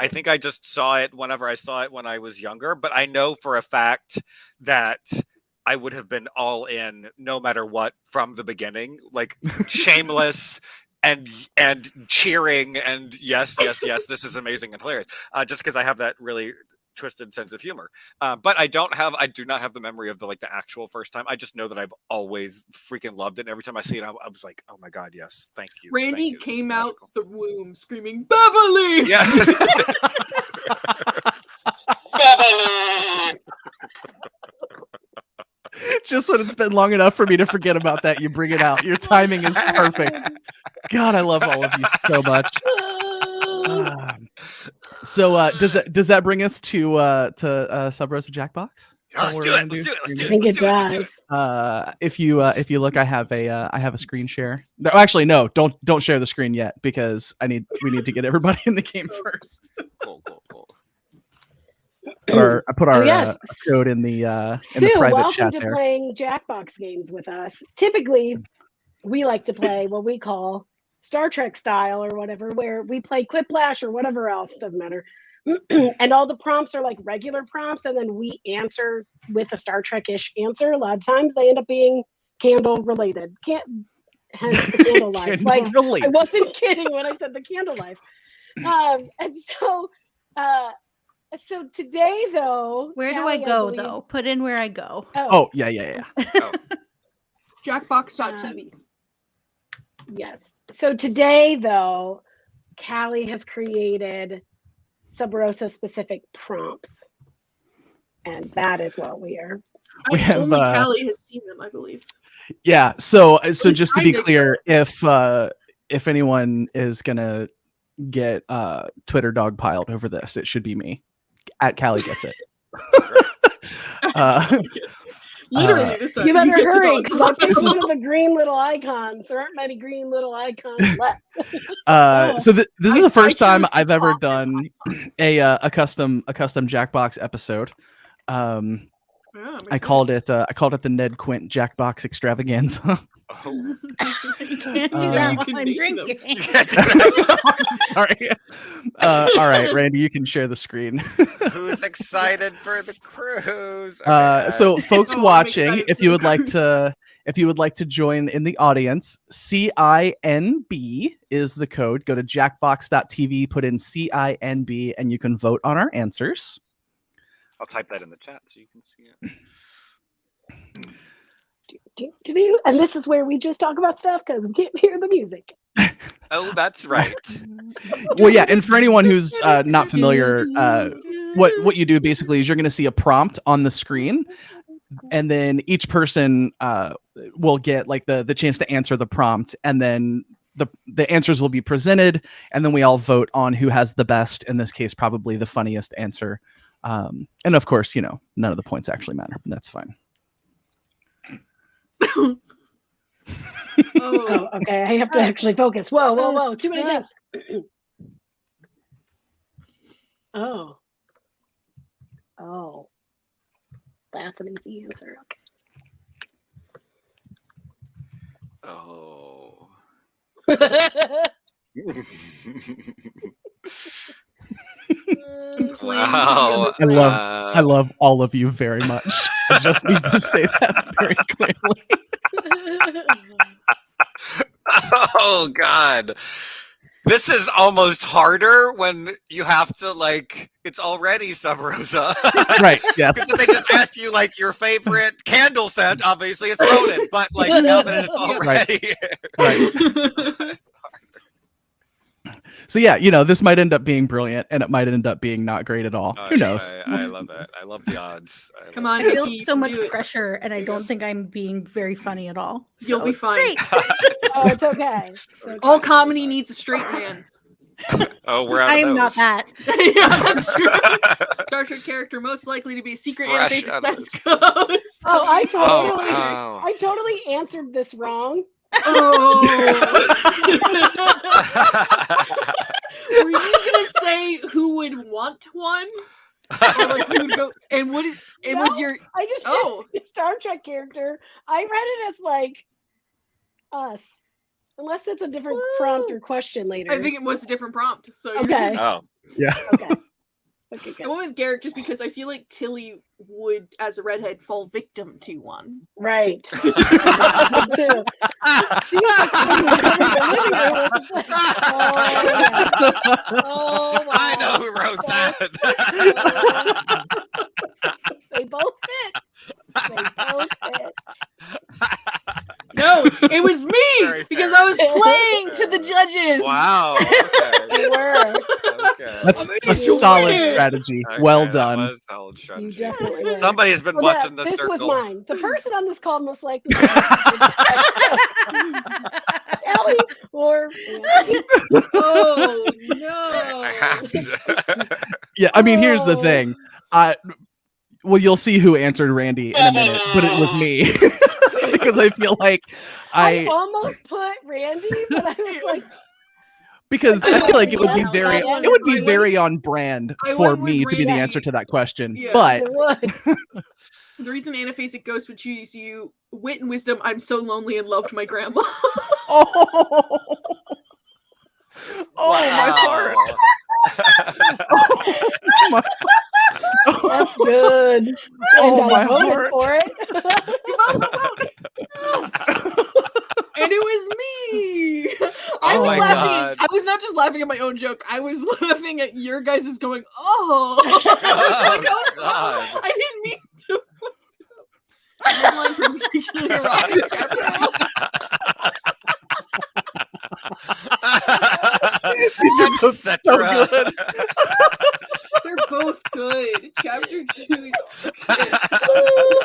C: think I just saw it whenever I saw it when I was younger, but I know for a fact that I would have been all in no matter what from the beginning, like shameless and cheering and yes, this is amazing and hilarious. Just because I have that really twisted sense of humor, but I do not have the memory of the actual first time. I just know that I've always freaking loved it, and every time I see it, I was like, oh my god, yes, thank you.
D: Randy
C: This is
D: came out
C: magical.
D: the womb screaming, "Beverly!"
C: Yeah.
B: Just when it's been long enough for me to forget about that, you bring it out. Your timing is perfect. God, I love all of you so much. So does that bring us to Sub Rosa Jackbox?
C: Yeah, let's do it. Let's do it. Let's do
A: I
C: it.
A: think
C: Let's
A: it
C: do it. Let's do
A: does.
B: If you look, I have a screen share. No, actually, no, don't share the screen yet because we need to get everybody in the game first.
C: it. Cool.
B: I put our
A: yes.
B: code in the
A: Sue,
B: private
A: welcome
B: chat
A: to
B: there.
A: playing Jackbox games with us. Typically, we like to play what we call Star Trek style or whatever, where we play Quiplash or whatever else, doesn't matter. And all the prompts are like regular prompts, and then we answer with a Star Trek-ish answer. A lot of times they end up being candle related. Hence the candle life.
B: Candle related.
A: I wasn't kidding when I said the candle life. And so today, though,
E: Where do
A: Callie,
E: I go,
A: believe-
E: though? Put in where I go.
B: Oh yeah.
D: Jackbox.tv.
A: Yes. So today, though, Callie has created Sub Rosa specific prompts, and that is what we are.
B: We have,
D: Only Callie has seen them, I believe.
B: Yeah. So just to be
D: I
B: clear, if anyone is gonna get Twitter dogpiled over this, it should be me. At Callie gets it.
D: Literally, this time.
A: You better
D: get the
A: hurry,
D: dog
A: because I
D: pile.
A: picked one of the green little icons. There aren't many green little icons left.
B: So this is the first time
D: chose the
B: I've ever
D: top.
B: done a custom Jackbox episode.
D: Yeah,
B: I called it the Ned Quint Jackbox Extravaganza.
C: Oh.
E: You can't do
B: Uh,
E: that
D: you
E: while
D: can
E: I'm
D: name them.
E: drinking.
B: Sorry. All right, Randy, you can share the screen.
C: Who's excited for the cruise?
B: So folks
D: Oh, I'm
B: watching,
D: excited
B: if
D: for
B: you
D: the
B: would like
D: cruise.
B: to join in the audience, CINB is the code. Go to jackbox.tv, put in CINB, and you can vote on our answers.
C: I'll type that in the chat so you can see it.
A: And this is where we just talk about stuff because we can't hear the music.
C: Oh, that's right.
B: Well, yeah, and for anyone who's not familiar, what you do basically is you're going to see a prompt on the screen, and then each person will get like the chance to answer the prompt, and then the answers will be presented, and then we all vote on who has the best, in this case probably the funniest answer. And of course, none of the points actually matter. That's fine.
A: Oh, okay. I have to actually focus. Whoa. Too many deaths. Oh. That's an easy answer.
C: Oh.
A: Okay.
C: Wow.
B: I love all of you very much. I just need to say that very clearly.
C: Oh God. This is almost harder when you have to like. It's already Sub Rosa.
B: Right. Yes.
C: Because they just ask you like your favorite candle scent. Obviously, it's Ronan, but like now that it's already
B: Right. So yeah, this might end up being brilliant, and it might end up being not great at all. Who knows?
C: I love it. I love the odds.
D: Come on,
E: I feel
D: Nikki,
E: so
D: you
E: much
D: can do it.
E: pressure, and I don't think I'm being very funny at all.
D: You'll be fine.
E: Great.
A: Oh, it's okay. It's okay.
D: All comedy needs a straight man.
C: Oh, we're out
E: I
C: of
E: am not
C: those.
E: that.
D: Yeah, that's true. Star Trek character most likely to be a secret
C: Fresh
D: interface
C: out of
D: access code.
A: Oh, I totally,
C: Oh.
A: I totally answered this wrong.
D: Oh. Were you gonna say who would want one? Or like who would go and would it
A: No,
D: was your
A: I just
D: Oh.
A: did a Star Trek character. I read it as like us, unless that's a different prompt or question later.
D: I think it was a different prompt. So you're
A: Okay.
D: good.
C: Oh,
B: Yeah.
A: Okay. Okay.
D: I
A: Good.
D: went with Garrett just because I feel like Tilly would, as a redhead, fall victim to one.
A: Right. Me too. See, oh, wow.
C: I know who wrote that.
A: They both fit. They both fit.
D: No, it was me
C: Very
D: because
C: fair.
D: I was playing to the judges.
C: Wow.
A: They
C: Okay.
A: were.
C: Okay.
B: That's
D: I'm
B: a solid
D: enjoying it.
B: strategy.
C: Okay,
B: Well
C: that
B: done.
C: was a solid
A: You
C: strategy.
A: definitely were.
C: Somebody's been
A: Well,
C: watching
A: yeah,
C: the
A: this
C: circle.
A: was mine. The person on this call most likely Ellie or
D: Oh no!
C: I have to.
B: Yeah, I mean, here's the
A: Oh.
B: thing. Well, you'll see who answered Randy in a minute, but it was me because I feel like
A: I almost put Randy, but I was like,
B: because I feel like it would be
A: Yeah,
B: very
A: I
B: it would be
D: went-
B: very on brand
D: I
B: for
D: went with
B: me to be the
D: Randy.
B: answer to that question.
D: Yeah.
B: But
A: it would.
D: The reason Anaphasic Ghost would choose you, wit and wisdom. I'm so lonely and loved my grandma.
B: oh, my heart.
C: Wow.
A: That's good.
B: Oh,
A: And
B: my
A: I voted
B: heart.
A: for it.
D: And it was me. I
C: Oh
D: was
C: my
D: laughing.
C: God.
D: I was not just laughing at my own joke. I was laughing at your guys' going, oh.
C: Oh, God.
D: I didn't mean to. Headline from Particular Rocket Chapter.
B: These are both so
C: Etc.
B: good.
D: They're both good. Chapter 2 is all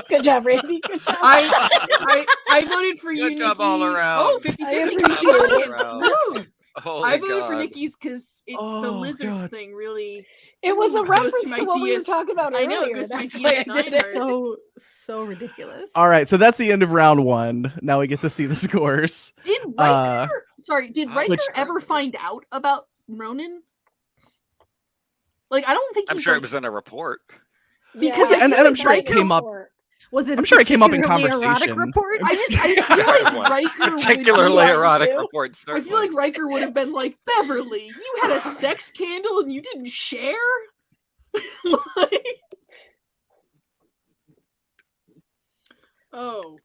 A: Good job, Randy. Good job.
D: I voted for you,
C: Good job
D: Nikki.
C: all around.
D: Oh,
A: I
D: 50-50.
A: appreciate it.
D: It's smooth.
C: Holy
D: I voted for
C: God.
D: Nikki's because the
B: Oh,
D: lizards
B: God.
D: thing really.
A: It was a
D: Goes
A: reference
D: to
A: to,
D: my
A: what we were
D: DS
A: talking about
D: I
A: earlier.
D: know, it goes to my
A: That's why I
D: DS9
A: did it.
D: heart.
E: So ridiculous.
B: All right, so that's the end of round one. Now we get to see the scores.
D: Did Riker? Did Riker
B: which-
D: ever find out about Ronan? Like, I don't think
C: I'm
D: he's
C: sure
D: like,
C: it was in a report.
D: Because
A: Yeah.
D: I feel
B: And
D: like
B: I'm sure it
D: Riker-
B: came up.
E: Was it?
B: I'm sure it came up in
E: particularly erotic
B: conversation.
E: report?
D: I feel like Riker would
C: Particularly
A: be-
C: erotic
A: too.
C: reports.
D: I feel like Riker would have been like, Beverly, you had a sex candle and you didn't share? Like- Oh.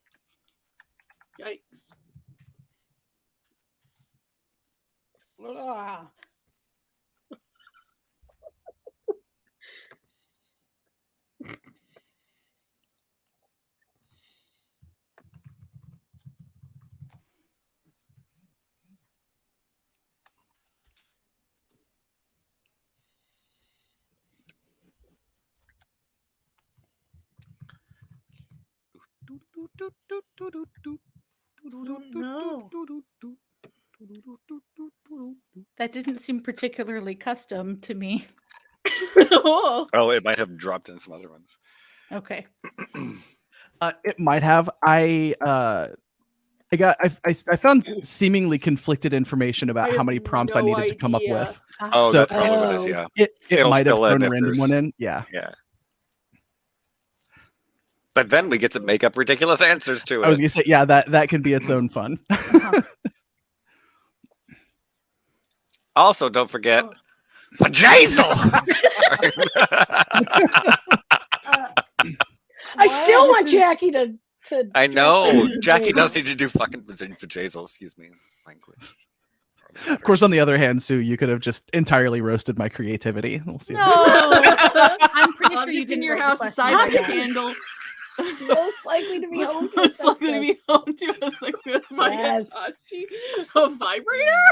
D: Yikes.
A: Ugh.
E: That didn't seem particularly custom to me.
D: Oh.
C: Oh, it might have dropped in some other ones.
E: Okay.
B: It might have. I found seemingly conflicted information about
D: I
B: how
D: have
B: many prompts I
D: no
B: needed to come up
D: idea.
B: with.
C: Oh,
B: So-
C: that's probably what it is.
A: Oh.
C: Yeah,
B: It
C: It'll
B: might have
C: fill in
B: thrown a
C: if
B: random
C: there's-
B: one in. Yeah.
C: yeah. But then we get to make up ridiculous answers to
B: I was
C: it.
B: gonna say, yeah, that can be its own fun.
C: Also, don't forget Vajazel.
A: I still want Jackie to
C: I
A: dress
C: know.
A: like
C: Jackie
A: vajayjay.
C: does need to do fucking vajazel, excuse me. Language.
B: Of course, on the other hand, Sue, you could have just entirely roasted my creativity. We'll see.
E: No, I'm pretty sure you
D: Objects in
E: didn't
D: your
E: write the
D: house
E: question
D: aside
E: like
D: from a
E: that.
D: candle.
A: Most likely to be home to a
D: Most
A: sex
D: likely to
A: ghost.
D: be home to a sex ghost. My
A: Yes.
D: Hitachi. A vibrator?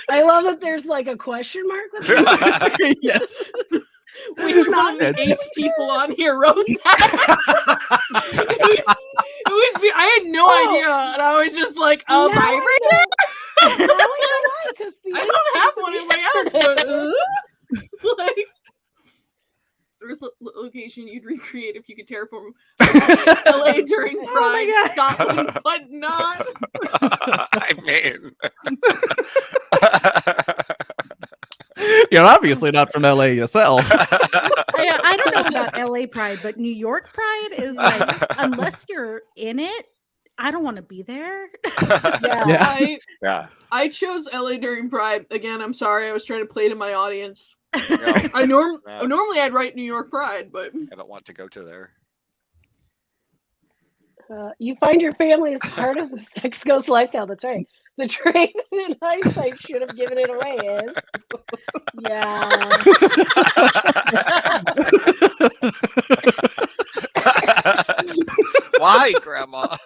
A: I love that there's like a question mark with it.
B: Yes.
D: Which one of the
B: Not
D: ace people on here wrote that? it was me. I had no
A: Oh.
D: idea. And I was just like, a
A: Now I
D: vibrator?
A: know- now I know why, 'cause the
D: I don't have one in my house, but like Earth location you'd recreate if you could terraform LA during Pride,
E: God.
D: Scotland, but not.
C: I mean.
B: You're obviously not from LA yourself.
E: I don't know about LA Pride, but New York Pride is like, unless you're in it, I don't want to be there.
A: Yeah.
C: Yeah.
D: I chose LA during Pride. Again, I'm sorry. I was trying to play to my audience.
C: Yeah.
D: Normally I'd write New York Pride, but
C: I don't want to go to there.
A: You find your family as part of the sex ghost lifestyle. That's right. The trait that in hindsight should have given it away is, yeah.
C: Why, Grandma?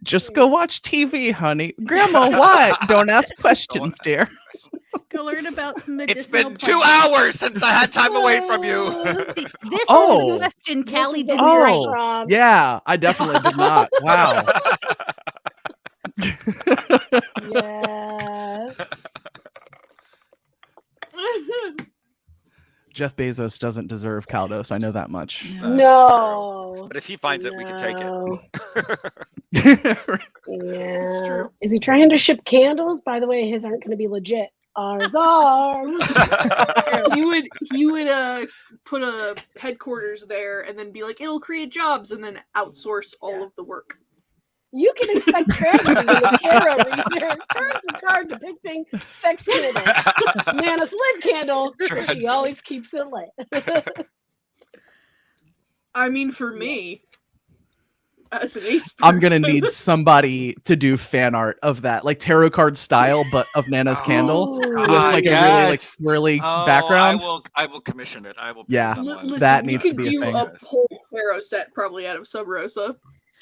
B: Just go watch TV, honey. Grandma, what? Don't ask questions, dear.
E: Go learn about some
C: It's
E: medicinal
C: been 2
E: plants.
C: hours since I had time away from you.
E: See, this
B: Oh.
E: is a question Callie
A: is the
E: didn't
B: Oh.
E: write.
A: prompt.
B: Yeah, I definitely did not. Wow.
A: Yeah.
B: Jeff Bezos doesn't deserve Caldos. I know that much.
A: No.
C: But if he finds it, we can take it.
A: No.
B: Right.
A: Yeah.
D: true.
A: Is he trying to ship candles? By the way, his aren't going to be legit. Ours are.
D: he would put a headquarters there and then be like, it'll create jobs, and then outsource all of the work.
A: You can expect tragedy when the tarot reader turns the card depicting sex candle. Nana's lit candle, but she always keeps it lit.
D: I mean, for me, as an ace
B: I'm gonna
D: person-
B: need somebody to do fan art of that, like tarot card style, but of Nana's candle with like a really like swirly background.
C: I will commission it. I will. Pay
B: Yeah.
C: someone.
D: Listen,
B: That
D: we
B: needs to
D: could
B: be a
D: do
B: thing.
D: a whole tarot set probably out of Sub Rosa.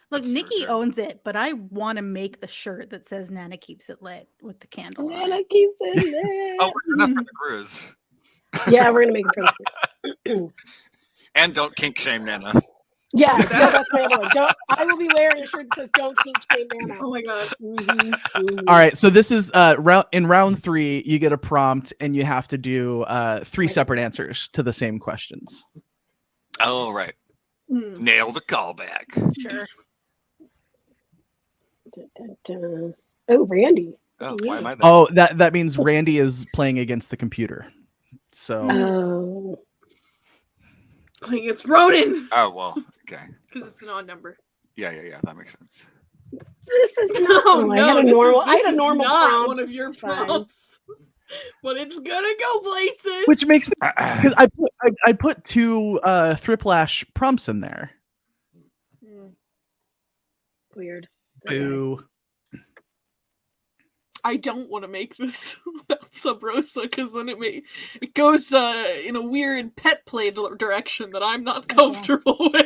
E: Look,
C: That's
E: Nikki
C: true.
E: owns it, but I want to make the shirt that says Nana keeps it lit with the candle. on
A: Nana
E: it.
A: keeps it lit.
C: Oh, we're doing that for the cruise.
A: Yeah, we're gonna make it for the
C: And don't kink shame Nana.
A: Yeah, that's my other one. I will be wearing a shirt that says "Don't kink shame Nana."
D: Oh my god.
B: All right, so this is in round 3. You get a prompt, and you have to do 3 separate answers to the same questions.
C: Oh, right. Nail the callback.
E: Sure.
A: Oh, Randy.
C: Oh, why am I there?
B: Oh, that means Randy is playing against the computer. So
A: Oh.
D: Playing it's Ronan!
C: Oh, well, okay.
D: Because it's an odd number.
C: Yeah, that makes sense.
A: This is not.
D: No,
A: I had a
D: this
A: normal.
D: is,
A: I had a
D: this
A: normal
D: is not
A: prompt.
D: one of your
A: It's fine.
D: prompts. But it's gonna go places.
B: which makes me because I put 2 Thriplash prompts in there.
A: Weird.
B: Boo.
D: I don't want to make this about Sub Rosa because then it goes in a weird pet play direction that I'm not comfortable with.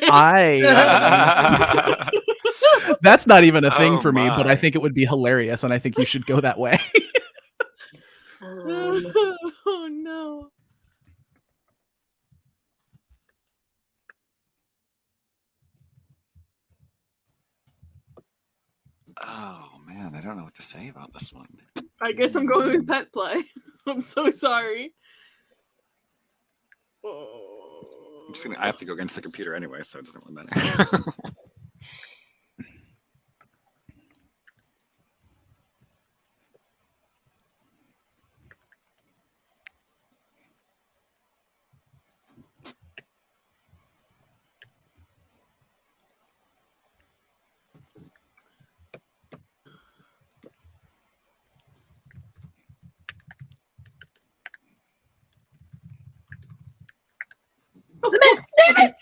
B: That's not even a thing
C: Oh,
B: for me, but
C: my.
B: I think it would be hilarious, and I think you should go that way.
D: Oh no.
C: Oh man, I don't know what to say about this one.
D: I guess I'm going with pet play. I'm so sorry.
C: I have to go against the computer anyway, so it doesn't really matter.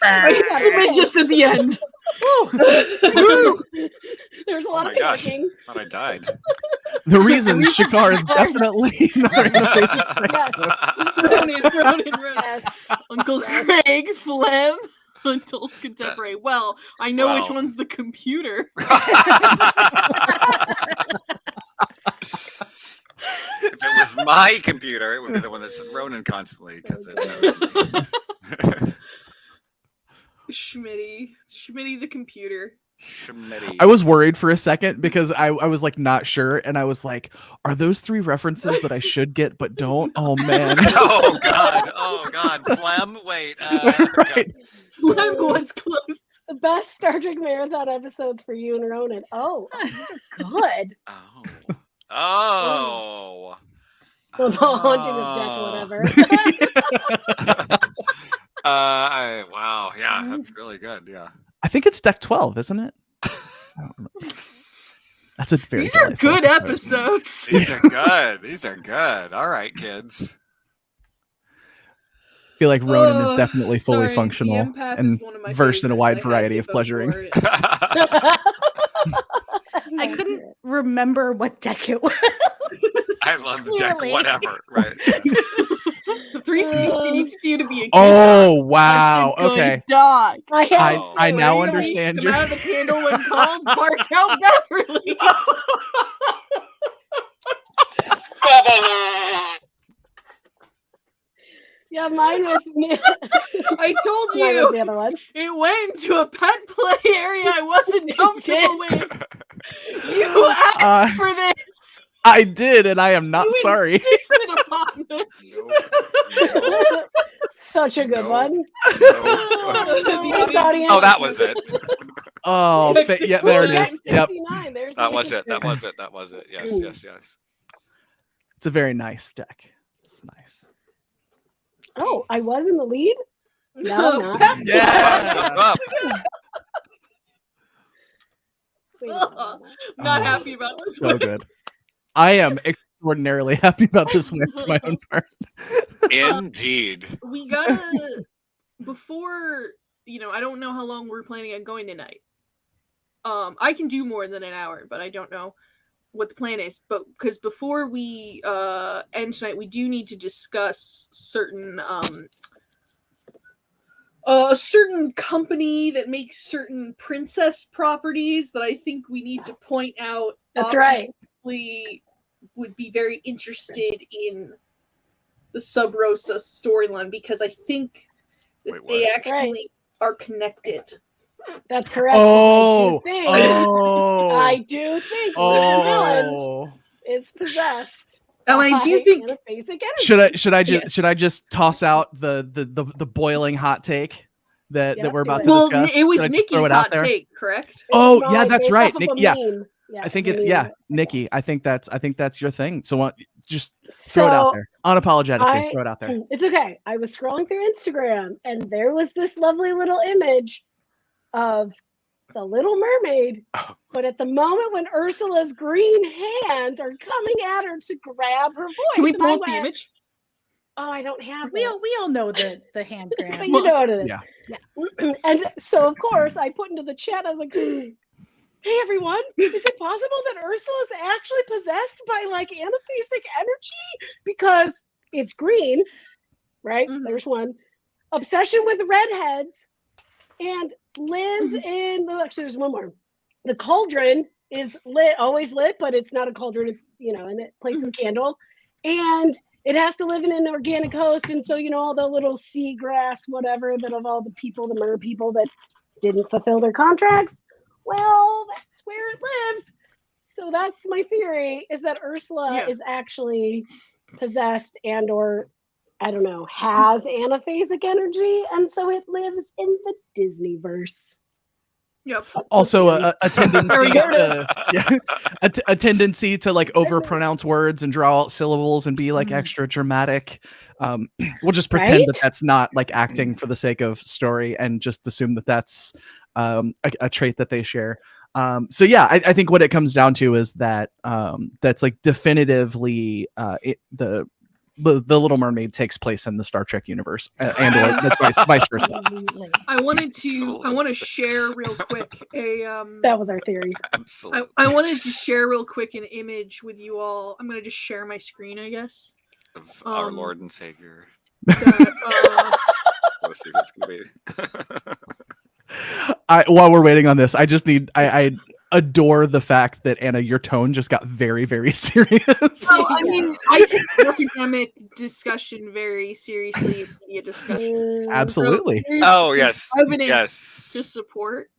D: Submit just at the end.
A: There's a lot
C: Oh
A: of
C: my gosh.
A: panicking.
C: Thought I died.
B: The reason Shakar is definitely not in the face
D: Ronan.
A: Yes.
D: Uncle
A: Yes.
D: Craig, Flem, adult contemporary. Well, I know which
C: Well.
D: one's the computer.
C: If it was my computer, it would be the one that says Ronan constantly because
D: Schmitty the computer.
C: Schmitty.
B: I was worried for a second because I was like not sure, and I was like, are those 3 references that I should get but don't? Oh man.
C: Oh God, Phlegm. Wait.
B: Right.
D: Flem was close.
A: The best Star Trek Marathon episodes for you and Ronan. Oh, these are good.
C: Oh.
A: Well, the haunting of Deck, whatever.
C: Wow. Yeah, that's really good. Yeah.
B: I think it's deck 12, isn't it? I don't know. That's a very
D: These are
B: delightful
D: good
B: episode.
D: episodes.
C: These are good. These are good. All right, kids.
B: I feel like Ronan is definitely fully
D: Sorry,
B: functional
D: the Empath is
B: and
D: one of my
B: versed in a
D: favorites.
B: wide
D: I had
B: variety
D: to
B: of
D: vote
B: pleasuring.
D: for it.
E: I couldn't remember what deck it was.
C: I love the deck,
E: Clearly.
C: whatever. Right.
D: The 3 things you need to do to be a kid.
B: Oh, wow.
D: Good
B: Okay.
A: I
B: I now
A: Ready?
B: understand
D: Come
B: your
D: out of the candle when called. Bark out Beverly.
A: Yeah, mine was.
D: I told
A: Mine was the
D: you
A: other one.
D: it went into a pet play area I wasn't comfortable with. You asked for this.
B: I did, and I am not
D: You
B: sorry.
D: insisted upon this.
A: Such a good
C: No.
A: one.
C: Oh, that was it.
B: Oh,
D: Deck
B: yeah, there it
D: 69.
B: is. Yep.
A: 69. There's
C: That
A: the
C: was it. That
A: answer.
C: was it. Yes.
B: It's a very nice deck. It's nice.
A: Oh, I was in the lead? No, I'm not.
D: Pet
B: Yeah.
C: Up.
A: Wait a
D: I'm
A: minute.
D: not happy about this
B: So
D: one.
B: good. I am extraordinarily happy about this win for my own part.
C: Indeed.
D: We gotta before I don't know how long we're planning on going tonight. I can do more than an hour, but I don't know what the plan is. But because before we end tonight, we do need to discuss certain a certain company that makes certain princess properties that I think we need to point out.
A: That's right.
D: We would be very interested in the Sub Rosa storyline because I think that
C: Wait,
D: they
C: what?
D: actually are connected.
A: That's correct.
B: Oh,
A: I do think William Villains is possessed.
D: And I do
A: by
D: think
A: anaphasic energy.
B: should I just toss out the boiling hot take that
A: Yep,
B: we're about
A: do
B: to discuss?
D: it was
B: Should I just
D: Nikki's
B: throw it out
D: hot
B: there?
D: take, correct?
B: Oh,
A: It's
B: yeah,
A: mine,
B: that's
A: based
B: right.
A: off of
B: Nick,
A: a
B: yeah.
A: meme. Yeah,
B: I think
A: it's
B: it's
A: a meme.
B: Nikki. I think that's your thing. So just throw it out there. Unapologetically, throw it out there.
A: It's okay. I was scrolling through Instagram and there was this lovely little image of the Little Mermaid, but at the moment when Ursula's green hands are coming at her to grab her voice,
D: Can we
A: and
D: pull
A: I
D: up the
A: went,
D: image?
A: Oh, I don't have
E: We
A: it.
E: all know the hand
A: But
E: grab.
A: you know what it is.
B: Yeah.
A: Yeah. And so of course I put into the chat, I was like, hey everyone, is it possible that Ursula is actually possessed by like anaphasic energy? Because it's green, right?
D: Mhm.
A: There's one. Obsession with redheads and lives in actually there's one more. The cauldron is lit, always lit, but it's not a cauldron, it's in a place of candle. And it has to live in an organic host, and so all the little seagrass, whatever, that of all the people, the mer people that didn't fulfill their contracts, well, that's where it lives. So that's my theory: is that Ursula is actually possessed and/or I don't know, has anaphasic energy, and so it lives in the Disneyverse.
D: Yep.
B: Also, a tendency
A: There
B: to a tendency to like overpronounce words and draw out syllables and be like extra dramatic. We'll just pretend that
A: Right?
B: that's not like acting for the sake of story and just assume that that's a trait that they share. So yeah, I think what it comes down to is that that's like definitively the Little Mermaid takes place in the Star Trek universe, and or vice versa.
E: Absolutely.
D: I want to share real quick
A: That was our theory.
C: Absolutely.
D: I wanted to share real quick an image with you all. I'm gonna just share my screen, I guess.
C: Of our Lord and Savior.
D: That,
C: Let's see what's gonna be.
B: While we're waiting on this, I just need I adore the fact that Anna, your tone just got very, very serious.
D: well, I mean, I take academic discussion very seriously. Media discussion.
B: Absolutely.
D: So
C: Oh yes,
D: evidence
C: yes.
D: to support.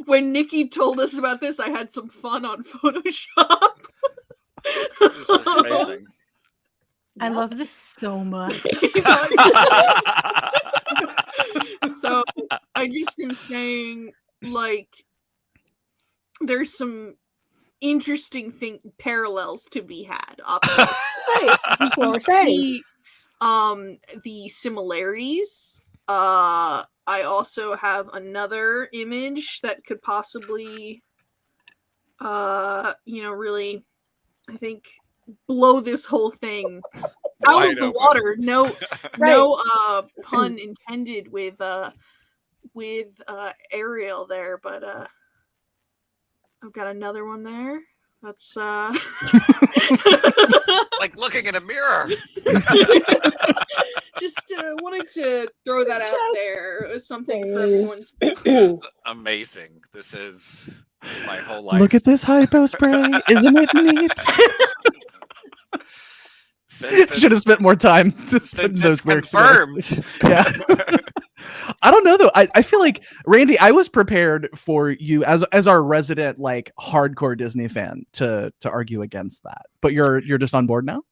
D: When Nikki told us about this, I had some fun on Photoshop.
C: This is amazing.
E: I love this so much.
D: So I just am saying, like, there's some interesting parallels to be had.
A: Right. That's what we're saying.
D: The similarities. I also have another image that could possibly, really, I think, blow this whole thing out
C: Wide
D: of the
C: open.
D: water. No,
A: Right.
D: no pun intended with Ariel there, but I've got another one there. That's
C: Like looking in a mirror.
D: just wanted to throw that out there. It was something for
A: Dang.
D: everyone to
C: This is amazing. This is my whole life.
B: Look at this hypo spray. Isn't it neat? Should have spent more time to spend
C: Since
B: those
C: it's
B: lyrics together.
C: confirmed.
B: Yeah. I don't know though. I feel like Randy, I was prepared for you as our resident like hardcore Disney fan to argue against that. But you're just on board now?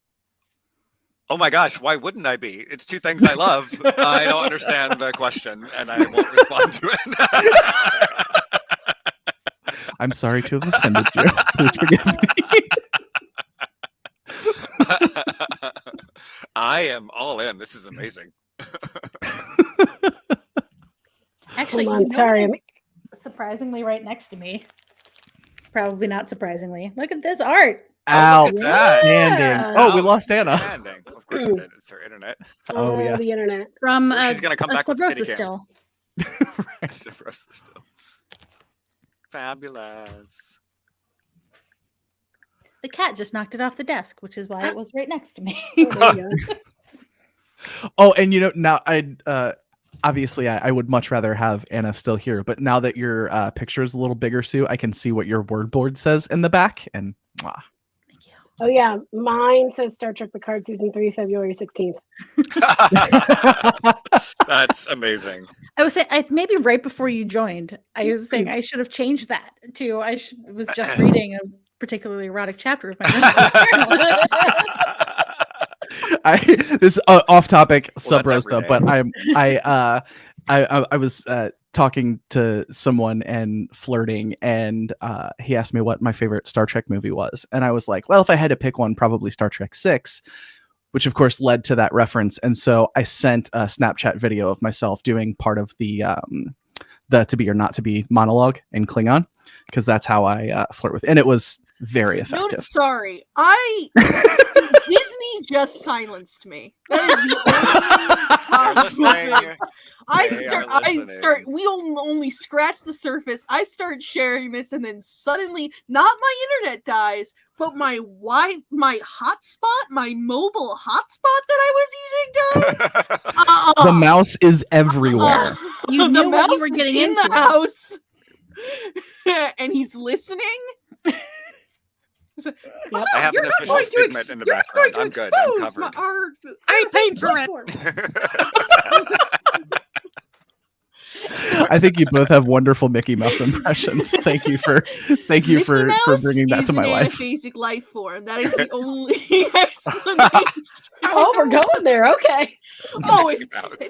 C: Oh my gosh, why wouldn't I be? It's two things I love. I don't understand the question, and I won't respond to it.
B: I'm sorry to have offended you. Please forgive me.
C: I am all in. This is amazing.
E: Actually,
A: Hold on,
E: you know
A: sorry.
E: what is surprisingly right next to me. Probably not surprisingly. Look at this art.
B: Outstanding.
A: Yeah.
B: Oh, we lost Anna.
C: Outstanding. Of course you did. It's her internet.
B: Oh, yeah.
A: The internet.
E: From
C: She's gonna come back
E: Sub
C: with
E: Rosa
C: kitty cam.
E: still.
C: Sub Rosa still. Fabulous.
E: The cat just knocked it off the desk, which is why it was right next to me.
A: Oh, there you go.
B: Oh, and now obviously I would much rather have Anna still here, but now that your picture is a little bigger, Sue, I can see what your word board says in the back, and mwah.
E: Thank you.
A: Oh yeah, mine says Star Trek Picard season 3, February 16th.
C: That's amazing.
E: I was saying, maybe right before you joined, I was saying I should have changed that to was just reading a particularly erotic chapter of my
B: This off topic
C: Well,
B: Sub
C: that's every
B: Rosa,
C: day.
B: but I was talking to someone and flirting, and he asked me what my favorite Star Trek movie was, and I was like, well, if I had to pick one, probably Star Trek 6, which of course led to that reference. And so I sent a Snapchat video of myself doing part of the to be or not to be monologue in Klingon, because that's how I flirt with, and it was very effective.
D: No, sorry. Disney just silenced me. That is the only
C: listening.
D: I start. We only scratch the surface. I start sharing this, and then suddenly, not my internet dies, but my hotspot, my mobile hotspot that I was using dies.
B: The mouse is everywhere.
E: You
D: The
E: knew what you
D: mouse
E: were
D: is
E: getting
D: in
E: into.
D: the house, and he's listening.
A: Yep.
C: I have
D: You're
C: an
D: not
C: official
D: going to
C: figment in the
D: you're not
C: background.
D: going
C: I'm
D: to
C: good. I'm
D: expose
C: covered.
D: our
C: I paid for
D: platform.
B: I think you both have wonderful Mickey Mouse impressions. Thank you for
D: Mickey
B: for
D: Mouse
B: bringing that
D: is
B: to my
D: an
B: life.
D: anaphasic life form. That is the only explanation.
A: Oh, we're going there. Okay.
D: Oh,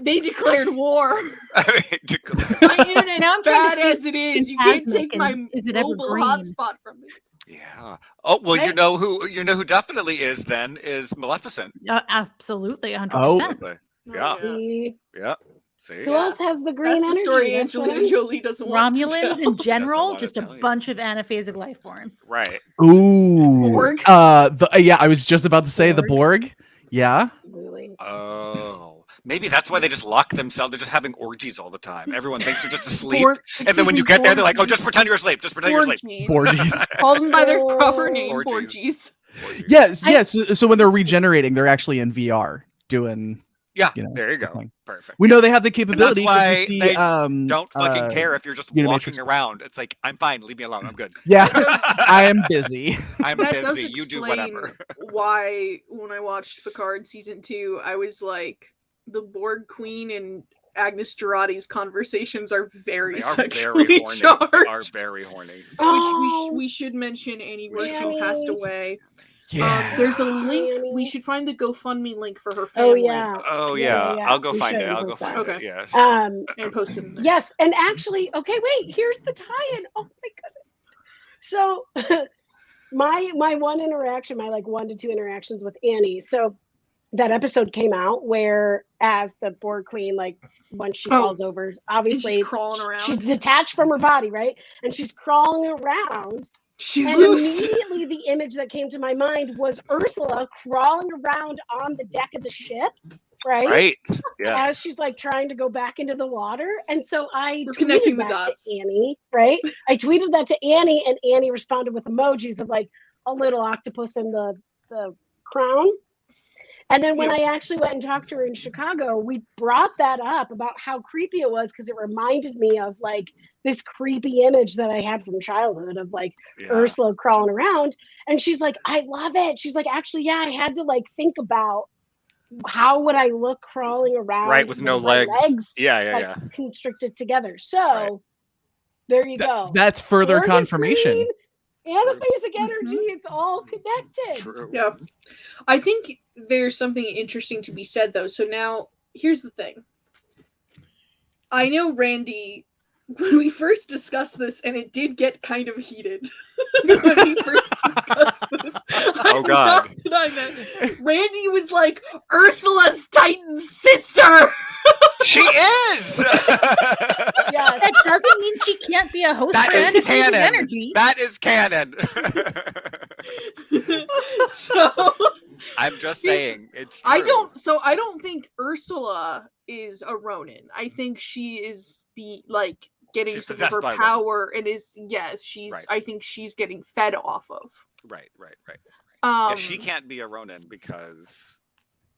D: they declared war. My internet's
E: Now I'm trying to
D: bad
E: see
D: as it is. You can't
E: Phantasmic
D: take my
E: and is it ever
D: mobile
E: green?
D: hotspot from me.
C: Yeah. Oh well,
E: Right.
C: you know who definitely is then is Maleficent.
E: Absolutely, 100%.
B: Oh.
C: Absolutely. Yeah.
A: The-
C: Yeah. See?
A: Who else has the green
D: That's
A: energy?
D: the story
A: That's what
D: Angelina
A: I'm-
D: Jolie doesn't want to
E: Romulans
D: tell.
E: in general,
C: wanna
E: just a
C: tell you.
E: bunch of anaphasic life forms.
C: Right.
B: Ooh.
D: Borg?
B: Yeah, I was just about to say the Borg. Yeah.
A: Absolutely.
C: Oh. Maybe that's why they just lock themselves. They're just having orgies all the time. Everyone thinks they're just asleep.
D: Borg-
C: And then when you get there, they're like, oh, just
D: Borgies.
C: pretend you're asleep. Just pretend you're asleep.
D: Borgies.
B: Borgies.
D: Call them by their proper name,
C: Orgies.
D: Borgies.
B: Yes. So when they're regenerating, they're actually in VR doing.
C: Yeah,
B: You know,
C: there you go.
B: thing.
C: Perfect.
B: We know they have the
C: And
B: capability.
C: that's
B: 'cause we
C: why
B: see,
C: they don't fucking
B: uh,
C: care if you're just
B: Unit
C: walking
B: Matrix.
C: around. It's like, I'm fine. Leave me alone. I'm good.
B: Yeah, I am busy.
C: I'm
D: That does
C: busy. You do
D: explain
C: whatever.
D: why, when I watched Picard season 2, I was like, the Borg Queen and Agnes Girardi's conversations are very
C: They are
D: sexually
C: very horny.
D: charged.
C: They are very horny.
D: Which
A: Oh,
D: we should mention Annie
C: We
D: Wersching
A: should.
D: passed away.
B: Yeah.
D: There's a link.
A: Annie.
D: We should find the GoFundMe link for her
A: Oh
D: family
A: yeah.
C: Oh,
A: Yeah,
C: yeah.
A: yeah.
C: I'll go
A: We
C: find
A: should
C: it. I'll go
A: post
C: find
A: that.
C: it.
D: Okay.
C: Yes.
D: and post it in there.
A: Yes, and actually, okay, wait. Here's the tie-in. Oh my goodness. So, my one interaction, my like 1 to 2 interactions with Annie. So, that episode came out where, as the Borg Queen, like once she falls over, obviously
D: she's crawling around.
A: she's detached from her body, right? And she's crawling around.
D: She's
A: And
D: loose.
A: immediately the image that came to my mind was Ursula crawling around on the deck of the ship, right?
C: Right.
A: As
C: Yes.
A: she's like trying to go back into the water. And so I
D: We're
A: tweeted
D: connecting the
A: that
D: dots.
A: to Annie, right? I tweeted that to Annie, and Annie responded with emojis of like a little octopus in the crown. And then when I actually went and talked to her in Chicago, we brought that up about how creepy it was because it reminded me of like this creepy image that I had from childhood of like
C: Yeah.
A: Ursula crawling around. And she's like, I love it. She's like, actually, yeah, I had to like think about how would I look crawling around
C: Right, with no
A: my
C: legs. Yeah, yeah,
A: like,
C: yeah.
A: constricted together. So
C: Right.
A: there you go.
B: That's further
A: Borg is
B: confirmation.
A: green,
C: It's true.
A: Anaphasic energy, it's all connected.
C: True.
D: Yeah. I think there's something interesting to be said, though. So now, here's the thing. I know Randy, when we first discussed this, and it did get kind of heated when we first discussed this.
C: Oh, God.
D: Not denying that. Randy was like, Ursula's Titan sister!
C: She is.
A: Yes.
E: That doesn't mean she can't be a host
C: That
E: for
C: is
E: anaphasic
C: canon.
E: energy.
C: That is canon.
D: So
C: I'm just saying. It's
D: I
C: true.
D: don't think Ursula is a Ronin. I think she is getting
C: She's
D: some of
C: possessed
D: her
C: by one.
D: power and she's
C: Right.
D: I think she's getting fed off of.
C: Right.
D: Yeah,
C: she can't be a Ronin because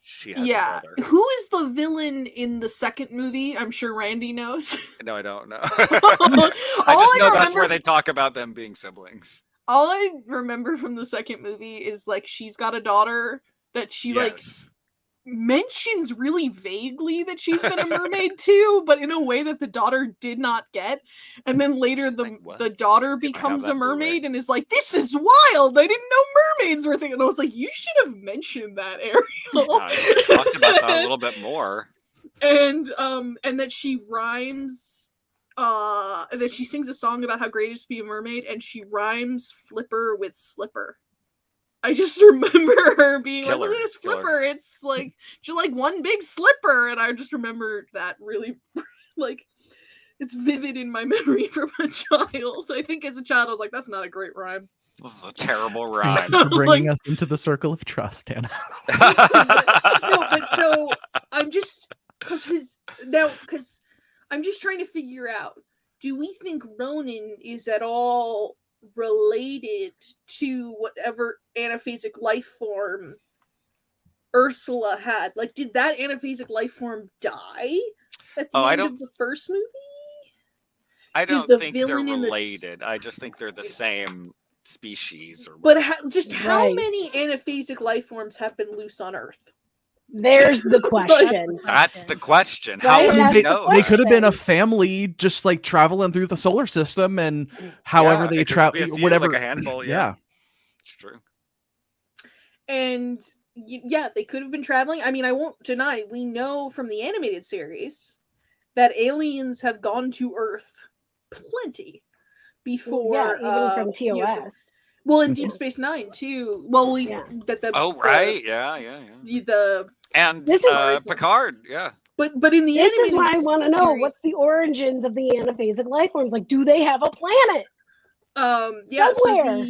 C: she has
D: yeah.
C: a brother.
D: Who is the villain in the second movie? I'm sure Randy knows.
C: No, I don't know.
D: All
C: I just know that's
D: remember-
C: where they talk about them being siblings.
D: All I remember from the second movie is like she's got a daughter that she
C: Yes.
D: mentions really vaguely that she's been a mermaid too, but in a way that the daughter did not get. And then later
C: Like, what?
D: the daughter
C: I have
D: becomes
C: that
D: a
C: Blu-ray.
D: mermaid and is like, "This is wild! I didn't know mermaids were a thing." And I was like, "You should have mentioned that, Ariel."
C: I talked about that a little bit more.
D: and that she rhymes. That she sings a song about how great it is to be a mermaid, and she rhymes flipper with slipper. I just remember her being like,
C: Killer,
D: "Look at this
C: killer.
D: flipper! It's like she's like one big slipper," and I just remember that really, like, it's vivid in my memory from a child. I think as a child, I was like, "That's not a great rime."
C: This is a terrible
B: Thank
C: rhyme.
B: you
D: I
B: for
D: was
B: bringing
D: like-
B: us into the circle of trust, Hannah.
D: No, but so I'm just because I'm just trying to figure out: do we think Ronin is at all related to whatever anaphasic life form Ursula had? Like, did that anaphasic life form die at the
C: Oh, I
D: end
C: don't-
D: of the first movie?
C: I
D: Did
C: don't
D: the
C: think they're
D: villain in the s-
C: related. I just think they're the same species. Or
D: But how
A: Right.
D: many anaphasic life forms have been loose on Earth?
A: There's the question.
C: that's the question.
A: Right,
C: How would
A: that's
C: we
A: the
C: know?
B: They
C: that?
B: could have been a
A: question.
B: family just like traveling through the solar system and however
C: Yeah,
B: they
C: it could just be
B: travel,
C: a few,
B: whatever.
C: like a handful. Yeah,
B: Yeah.
C: it's true.
D: And yeah, they could have been traveling. I mean, I won't deny, we know from the animated series that aliens have gone to Earth plenty before.
A: Yeah, even from
D: you know,
A: TOS.
D: well, in
B: Mhm.
D: Deep Space Nine too. Well, we
A: Yeah.
D: that the
C: Oh, right. Yeah.
D: the
C: And
A: This is-
C: Picard. Yeah.
D: But in the
A: This is
D: animated
A: why I want to know
D: series,
A: what's the origins of the anaphasic life forms. Like, do they have a planet?
D: yeah,
A: Somewhere.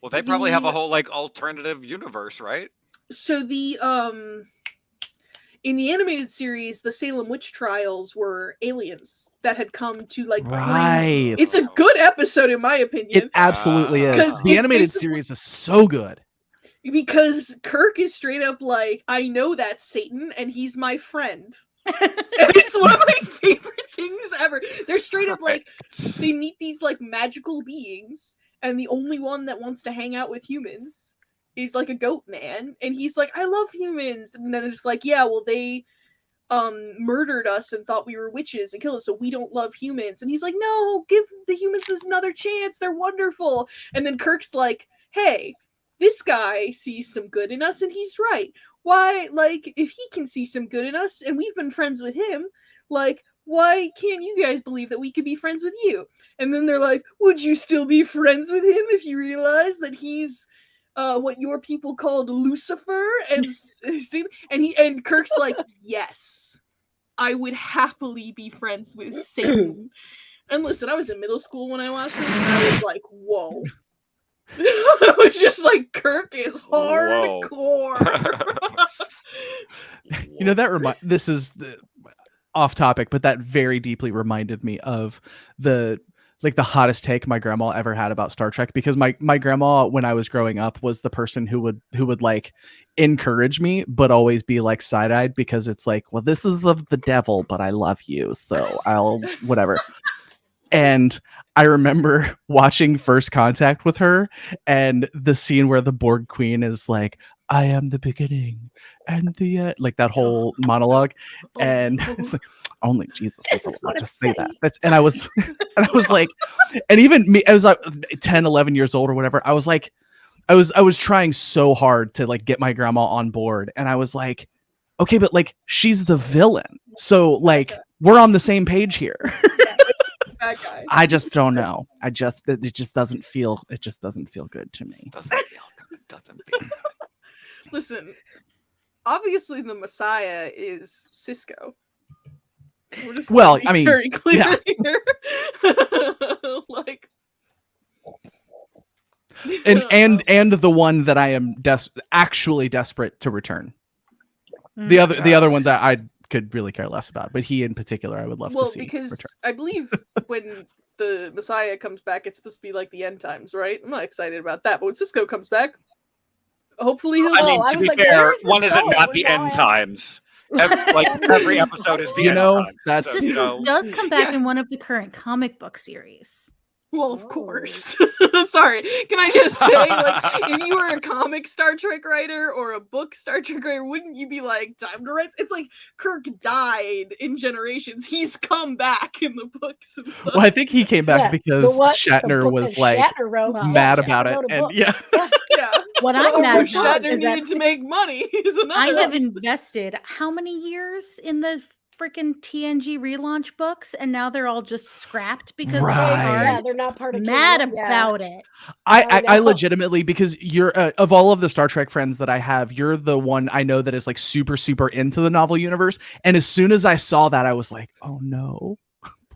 C: Well, they probably have a whole like alternative universe, right?
D: So the in the animated series, the Salem witch trials were aliens that had come to like bring.
B: Right.
D: It's a good episode in my opinion.
B: It absolutely is.
D: 'Cause
B: The
D: it's
B: animated
D: basically-
B: series is so good.
D: Because Kirk is straight up like, I know that's Satan and he's my friend. And it's one of my favorite things ever. They're straight up like, they meet these like magical beings, and the only one that wants to hang out with humans is like a goat man, and he's like, I love humans. And then it's like, yeah, well, they murdered us and thought we were witches and killed us, so we don't love humans. And he's like, no, give the humans another chance, they're wonderful. And then Kirk's like, hey, this guy sees some good in us and he's right. Why, like, if he can see some good in us and we've been friends with him, like, why can't you guys believe that we could be friends with you? And then they're like, would you still be friends with him if you realize that he's what your people called Lucifer? And Kirk's like, yes, I would happily be friends with Satan. And listen, I was in middle school when I watched this, and I was like, whoa. I was just like, Kirk is hardcore.
B: You know, this is off topic, but that very deeply reminded me of the hottest take my grandma ever had about Star Trek, because my grandma, when I was growing up, was the person who would like encourage me, but always be like side-eyed, because it's like, well, this is of the devil, but I love you, so I'll whatever. And I remember watching First Contact with her, and the scene where the Borg Queen is like, I am the beginning and the end, like that whole monologue. And it's like, only Jesus is allowed to say that. And I was like, and even me, I was like 10, 11 years old or whatever. I was like, I was trying so hard to like get my grandma on board. And I was like, okay, but like, she's the villain. So like, we're on the same page here.
D: Guy.
B: I just don't know. It just doesn't feel good to me.
C: Doesn't feel good.
D: Listen, obviously the Messiah is Cisco.
B: Well, I mean,
D: very clear
B: yeah.
D: here. Like,
B: and the one that I am actually desperate to return. The other ones I could really care less about, but he in particular I would love to see
D: because
B: return.
D: I believe when the Messiah comes back, it's supposed to be like the end times, right? I'm not excited about that, but when Cisco comes back, hopefully he'll.
C: I mean, to be fair, one isn't not the end times. Every episode is the end times.
B: That's
E: Cisco does come back in one of the current comic book series.
D: Well, of course. Sorry. Can I just say, like, if you were a comic Star Trek writer or a book Star Trek writer, wouldn't you be like, time to write? It's like Kirk died in Generations. He's come back in the books and stuff.
B: Well, I think he came back because Shatner was like mad about it. And yeah.
E: What I'm mad about
D: Shatner needed to make money. Is another
E: I have invested how many years in the freaking TNG relaunch books, and now they're all just scrapped because
A: they're not part of
E: mad about it.
B: I legitimately, because you're of all of the Star Trek friends that I have, you're the one I know that is like super into the novel universe. And as soon as I saw that, I was like, oh no,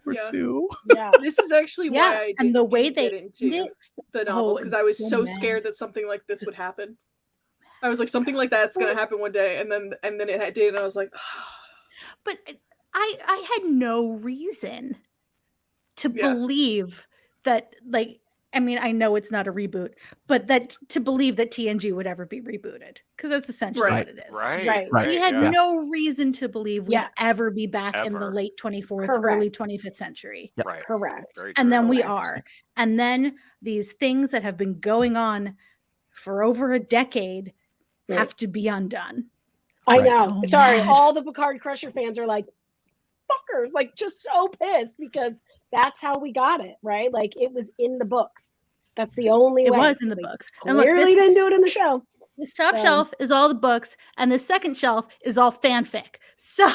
B: poor Sue.
A: Yeah,
D: this is actually why I
E: and the way
D: didn't get into the novels, because I was so scared that something like this would happen. I was like, something like that's gonna happen one day, and then it did, and I was like.
E: But I had no reason to believe that, like, I mean, I know it's not a reboot, but that to believe that TNG would ever be rebooted, because that's essentially what it is.
A: Right.
E: We had no reason to believe we'd ever be back in the late 24th, early 25th century.
C: Right.
A: Correct.
E: And then we are. And then these things that have been going on for over a decade have to be undone.
A: I know. Sorry, all the Picard Crusher fans are like, fuckers, like just so pissed, because that's how we got it, right? Like it was in the books. That's the only way.
E: It was in the books.
A: And clearly didn't do it in the show.
E: This top shelf is all the books, and the second shelf is all fanfic. So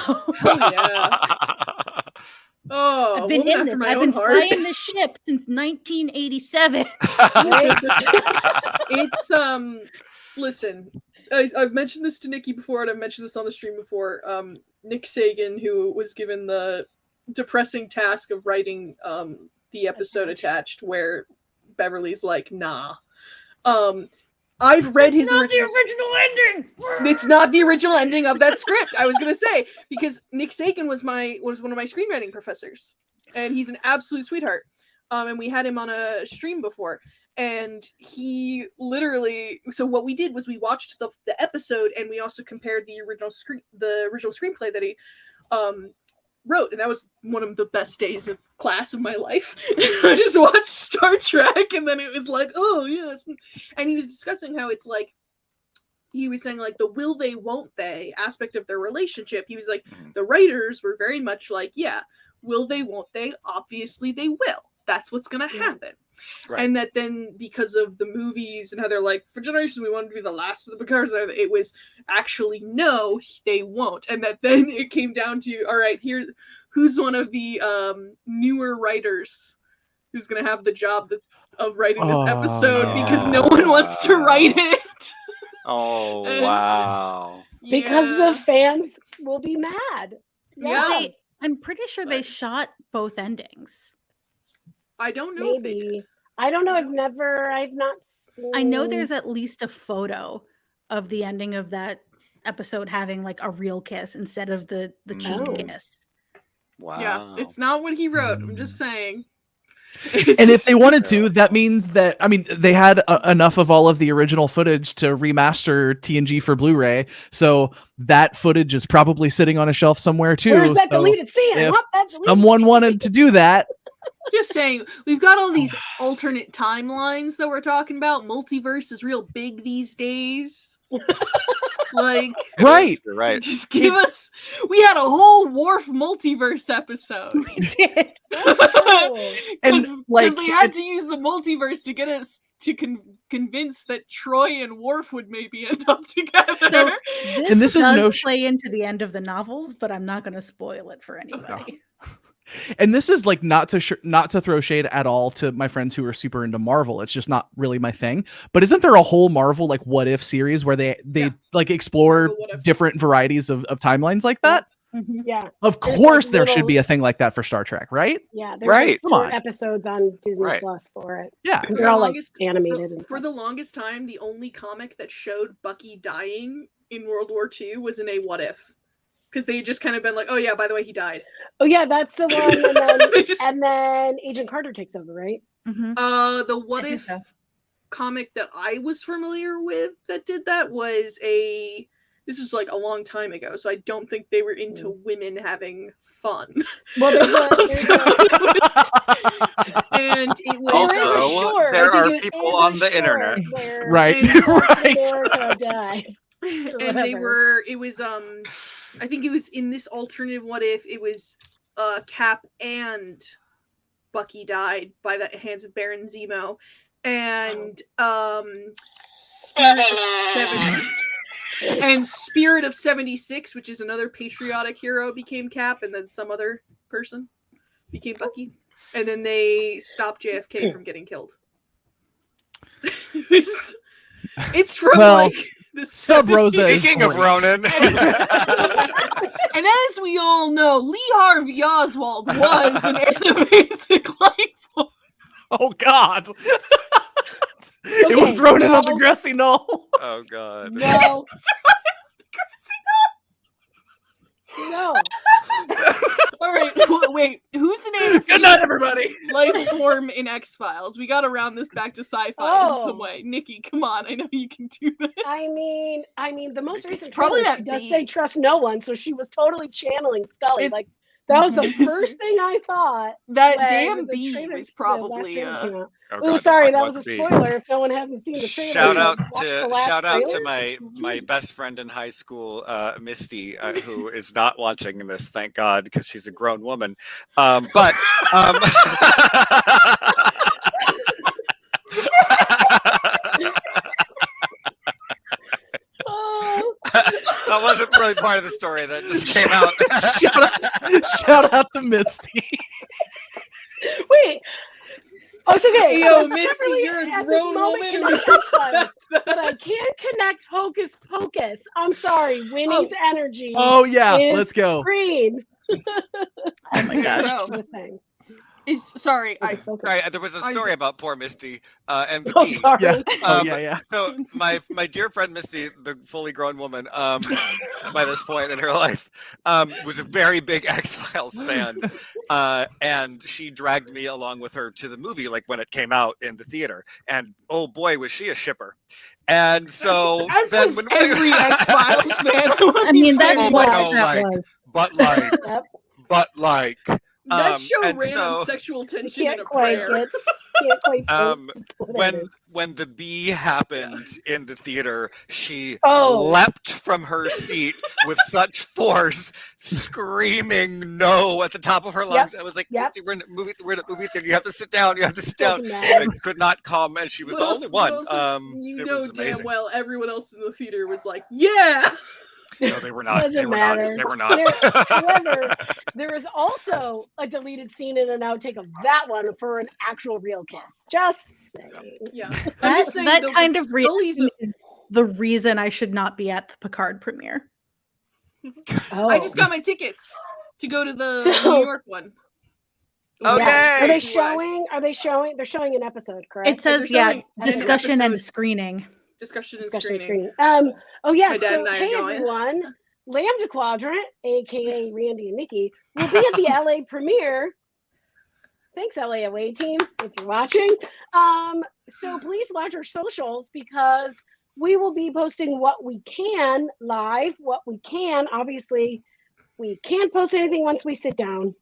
D: I've
E: been in this. I've been flying this ship since 1987.
D: It's listen. I've mentioned this to Nikki before, and I've mentioned this on the stream before. Nick Sagan, who was given the depressing task of writing the episode attached where Beverly's like, nah. I've read his original
E: ending.
D: It's not the original ending of that script. I was gonna say, because Nick Sagan was one of my screenwriting professors, and he's an absolute sweetheart. And we had him on a stream before, and he literally. So what we did was we watched the episode, and we also compared the original screenplay that he wrote, and that was one of the best days of class of my life. I just watched Star Trek, and then it was like, oh yes, and he was discussing how it's like. He was saying like the will they won't they aspect of their relationship. He was like the writers were very much like, yeah, will they won't they, obviously they will, that's what's gonna happen. Right. And that then because of the movies and how they're like, for generations we wanted to be the last of the Picards, it was actually no, they won't. And that then it came down to, all right, here, who's one of the newer writers who's gonna have the job of writing this episode, because no one wants to write it.
C: Oh, wow.
A: Because the fans will be mad.
E: Yeah. I'm pretty sure they shot both endings.
D: I don't know.
A: Maybe. I don't know. I've not seen...
E: I know there's at least a photo of the ending of that episode having like a real kiss instead of the cheek kiss.
C: Wow.
D: Yeah, it's not what he wrote. I'm just saying.
B: And if they wanted to, that means that, I mean, they had enough of all of the original footage to remaster TNG for Blu-ray, so that footage is probably sitting on a shelf somewhere too.
A: Where's that deleted scene? I
B: If
A: want that deleted
B: someone wanted to do that,
D: just saying, we've got all these alternate timelines that we're talking about. Multiverse is real big these days. Like,
B: right?
C: You're right.
D: Just give us. We had a whole Worf multiverse episode.
E: We did.
B: And like
D: they had to use the multiverse to get us to convince that Troy and Worf would maybe end up together.
E: So this
B: is
E: does play into the end of the novels, but I'm not going to spoil it for anybody.
B: No. And this is like not to throw shade at all to my friends who are super into Marvel. It's just not really my thing. But isn't there a whole Marvel like what if series where they like explore different varieties of timelines like that?
A: Yeah.
B: Of course there should be a thing like that for Star Trek, right?
A: Yeah, there's like episodes on Disney Plus for it.
B: Yeah.
A: They're all like animated.
D: For the longest time, the only comic that showed Bucky dying in World War II was in a What If. Because they had just kind of been like, oh yeah, by the way, he died.
A: Oh yeah, that's the one. And then Agent Carter takes over, right?
D: The What If comic that I was familiar with that did that was this was like a long time ago, so I don't think they were into women having fun.
A: Well,
D: and it was
C: also, there are people on the internet.
B: Right.
A: America dies.
D: And it was I think it was in this alternative What If, it was Cap and Bucky died by the hands of Baron Zemo, and Spirit of 76, which is another patriotic hero, became Cap, and then some other person became Bucky, and then they stopped JFK from getting killed. It's from like the
B: Sub Rosa.
C: Speaking of Ronan.
D: And as we all know, Lee Harvey Oswald was an basic life form.
B: Oh God. It was Ronan on the grassy knoll.
C: Oh God.
A: No. No.
D: All right, wait. Who's the name?
B: Good night, everybody.
D: Life form in X-Files. We got to round this back to sci-fi in some way. Nikki, come on. I know you can do this.
A: I mean, the most recent
D: probably
A: trailer, she does say trust no one, so she was totally channeling Scully. Like that was the first thing I thought.
D: That damn bee was probably.
A: Oh, sorry, that was a spoiler. If no one hasn't seen the trailer,
C: shout out to my best friend in high school, Misty, who is not watching this, thank God, because she's a grown woman. But that wasn't really part of the story that just came out.
B: Shout out to Misty.
A: Wait. Oh, it's okay.
D: Yo,
A: So
D: Misty,
A: Kimberly
D: you're a
A: at this
D: grown
A: moment
D: woman.
A: cannot X-Files, but I can't connect Hocus Pocus. I'm sorry. Winnie's energy
B: Oh yeah,
A: is
B: let's go.
A: green.
E: Oh my gosh.
D: Bro,
A: Just saying.
D: sorry,
A: Hocus Pocus.
C: Sorry, there was a story about poor Misty and the
A: Oh,
C: bee.
A: sorry.
B: Yeah. Oh yeah.
C: So my dear friend Misty, the fully grown woman, by this point in her life, was a very big X-Files fan, and she dragged me along with her to the movie, like when it came out in the theater. And oh boy, was she a shipper! And so
D: as
C: then
D: was
C: when
D: every X-Files fan.
E: I mean, that's
C: Oh,
E: what
C: no,
E: that
C: like,
E: was.
C: but like,
A: Yep.
C: but like.
D: That show
C: and
D: ran
C: so-
D: on sexual tension in
A: Can't
D: a
A: quite
D: prayer.
A: get. Can't quite.
C: When the bee happened in the theater, she
A: Oh.
C: leapt from her seat with such force, screaming "no" at the top of her lungs. I was like,
A: Yep.
C: "Misty, we're in a movie theater. You have to sit down. You have to sit down."
A: Doesn't matter.
C: I could not come, and she was the only one.
D: You
C: it
D: know
C: was
D: damn
C: amazing.
D: well everyone else in the theater was like, "Yeah."
C: No, they were not.
A: Doesn't
C: They were
A: matter.
C: not. They were not.
A: However, there is also a deleted scene and an outtake of that one for an actual real kiss. Just saying.
D: Yeah.
E: That,
D: saying,
E: that
D: though,
E: kind
D: with
E: of reaction
D: Scully's
E: is the reason I should not be at the Picard premiere.
A: Oh.
D: I just got my tickets to go to the
A: So-
D: New York one.
C: Okay.
A: Yeah. Are they
D: Why?
A: showing? Are they showing? They're showing an episode, correct?
E: It says,
D: they're
E: yeah,
D: showing an
E: discussion and
D: episode.
E: screening.
D: Discussion and
A: Discussion and
D: screening.
A: screening. Oh yeah.
D: My dad
A: So
D: and I are
A: hey
D: going.
A: everyone, Lambda Quadrant, aka Randy and Nikki, will be at the LA premiere. Thanks, LA away team, if you're watching. So please watch our socials because we will be posting what we can live, what we can. Obviously, we can't post anything once we sit down.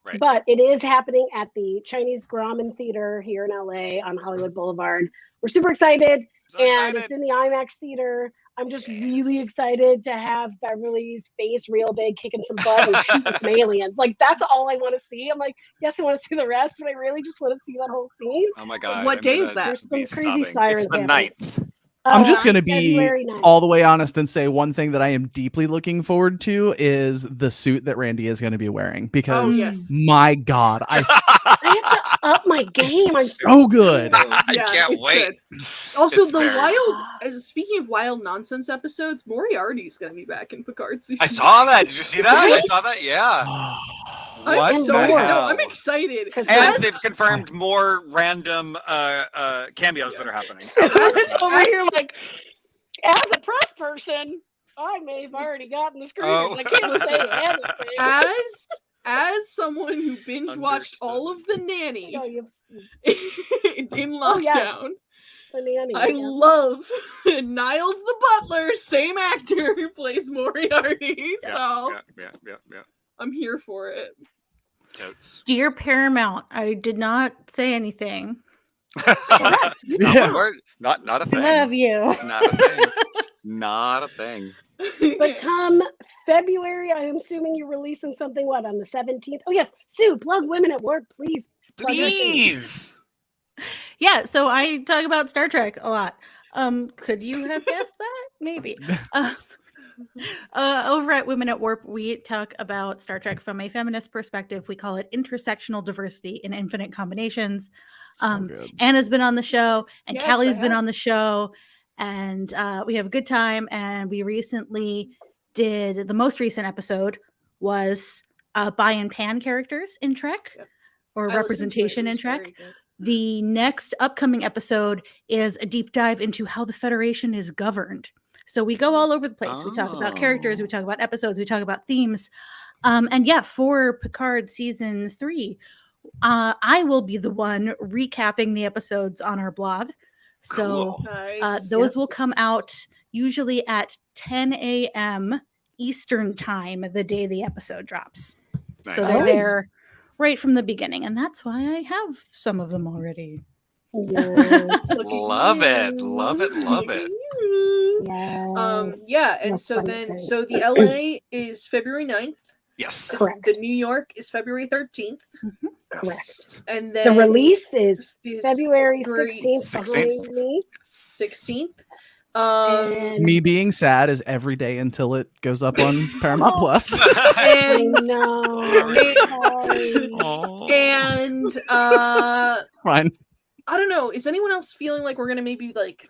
C: Right.
A: But it is happening at the Chinese Grauman Theater here in LA on Hollywood Boulevard. We're super excited,
C: So
A: and
C: excited.
A: it's in the IMAX theater. I'm just really excited to have Beverly's face real big, kicking some butt and shooting some aliens. Like, that's all I want to see. I'm like, yes, I want to see the rest, but I really just want to see that whole scene.
C: Oh my god!
D: What
C: I'm
D: day is
C: gonna
D: that?
A: There's some
C: be
A: crazy
C: sobbing.
A: sirens
C: It's the
A: happening.
C: 9th.
B: I'm just going to be
A: February 9th.
B: all the way honest and say one thing that I am deeply looking forward to is the suit that Randy is going to be wearing because
D: yes.
B: my God,
A: I have to up my game. I'm
B: so good.
C: I
D: Yeah,
C: can't
D: it's
C: wait.
D: good. Also,
C: It's
D: the
C: very-
D: speaking of wild nonsense episodes, Moriarty's gonna be back in Picard season.
C: I saw that. Did you see that? I
A: Right?
C: saw that. Yeah.
D: I'm
C: What
D: so
C: the
A: more.
D: no,
C: hell?
D: I'm excited.
A: And
C: And they've confirmed more random cameos that are happening.
A: So I was over here like, as a press person, I may have already gotten the screeners.
C: Oh.
A: I can't say anything.
D: As someone who binge watched all of the Nanny
A: No, you've
D: in lockdown,
A: Oh, yes. the nanny.
D: I
A: yeah.
D: love Niles the butler, same actor who plays Moriarty. So
C: Yeah.
D: I'm here for it.
C: Totes.
E: Dear Paramount, I did not say anything.
A: Correct.
B: Yeah.
C: Not a
E: I
C: thing.
E: love you.
C: Not a thing. Not a thing.
A: But come February, I'm assuming you're releasing something, what, on the 17th? Oh, yes. Sue, plug Women at Work, please. Plug your thing.
C: Please.
E: Yeah, so I talk about Star Trek a lot. Could you have guessed that? Maybe. Over at Women at Warp, we talk about Star Trek from a feminist perspective. We call it intersectional diversity in infinite combinations.
B: So good.
E: Anna's been on the show, and
A: Yes,
E: Callie's
A: I
E: been
A: have.
E: on the show, and we have a good time. And we recently did the most recent episode was bi and pan characters in Trek,
D: Yep.
E: or
D: I listened to it,
E: representation
D: it
E: in
D: was
E: Trek.
D: very good.
E: The next upcoming episode is a deep dive into how the Federation is governed. So we go all over the place. We talk about characters, we talk about episodes, we talk about themes. And yeah, for Picard season 3, I will be the one recapping the episodes on our blog. So
C: Cool.
D: Nice.
E: those will come out usually at 10 a.m. Eastern time the day the episode drops.
C: Nice.
E: So they're
A: Nice.
E: there right from the beginning. And that's why I have some of them already.
A: Yes.
D: Look at
C: Love it.
D: you.
C: Love it. Love
D: Look at
C: it.
D: you.
A: Yes.
D: Yeah, and
A: That's
D: so
A: funny
D: then
A: thing.
D: so the LA is February 9th.
C: Yes.
A: Correct.
D: The New York is February 13th.
A: Correct.
D: And
A: The
D: then
A: release is
D: is
A: February
D: February
A: 16th behind
C: 16th.
A: me.
D: 16th.
A: And
B: Me being sad is every day until it goes up on Paramount Plus.
A: I
D: and
A: know.
D: Sorry.
A: Sorry.
C: Oh.
D: and
B: Fine.
D: I don't know. Is anyone else feeling like we're gonna maybe like?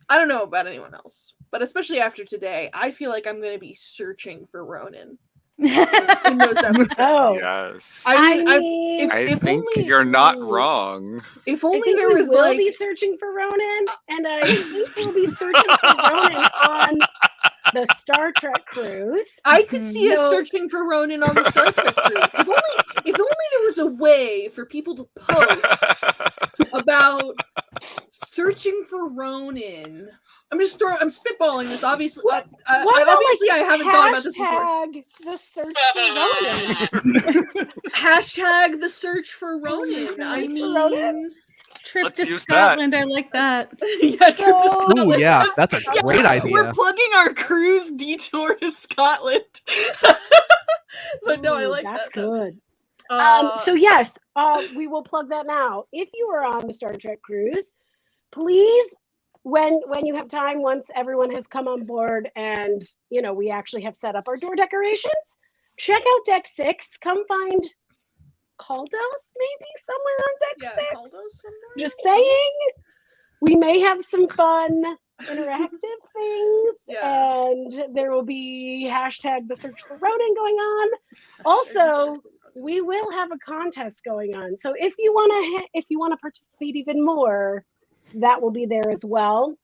D: I don't know about anyone else, but especially after today, I feel like I'm gonna be searching for Ronan in those episodes.
A: Oh,
C: Yes.
A: I mean,
C: I
D: if
C: think
D: only-
C: you're not wrong.
D: If
A: I
D: only
A: think
D: there
A: we
D: was
A: will
D: like
A: be searching for Ronan, and I think we'll be searching for Ronan on the Star Trek cruise.
D: I could see us
A: No.
D: searching for Ronan on the Star Trek cruise. If only there was a way for people to post about searching for Ronan. I'm spitballing this. Obviously,
A: What
D: I haven't thought about this before.
A: Hashtag the search for Ronan.
D: Hashtag the search for Ronan. I
A: Search for
D: mean,
A: Ronan?
E: Trip
C: Let's
E: to
C: use
E: Scotland.
C: that.
E: I like that.
D: yeah, trip to
A: So-
D: Scotland.
B: Ooh, yeah, that's a
A: Yeah,
B: great idea.
D: We're plugging our cruise detour to Scotland. But no, I
A: Ooh,
D: like
A: that's
D: that.
A: good.
D: Uh,
A: So yes, we will plug that now. If you are on the Star Trek cruise, please, when you have time, once everyone has come on board and we actually have set up our door decorations, check out deck 6. Come find Caldos maybe somewhere on deck 6.
D: Caldo's somewhere.
A: Just saying, we may have some fun interactive things,
D: Yeah.
A: and there will be hashtag the search for Ronan going on. Also, we will have a contest going on, so if you want to participate even more, that will be there as well.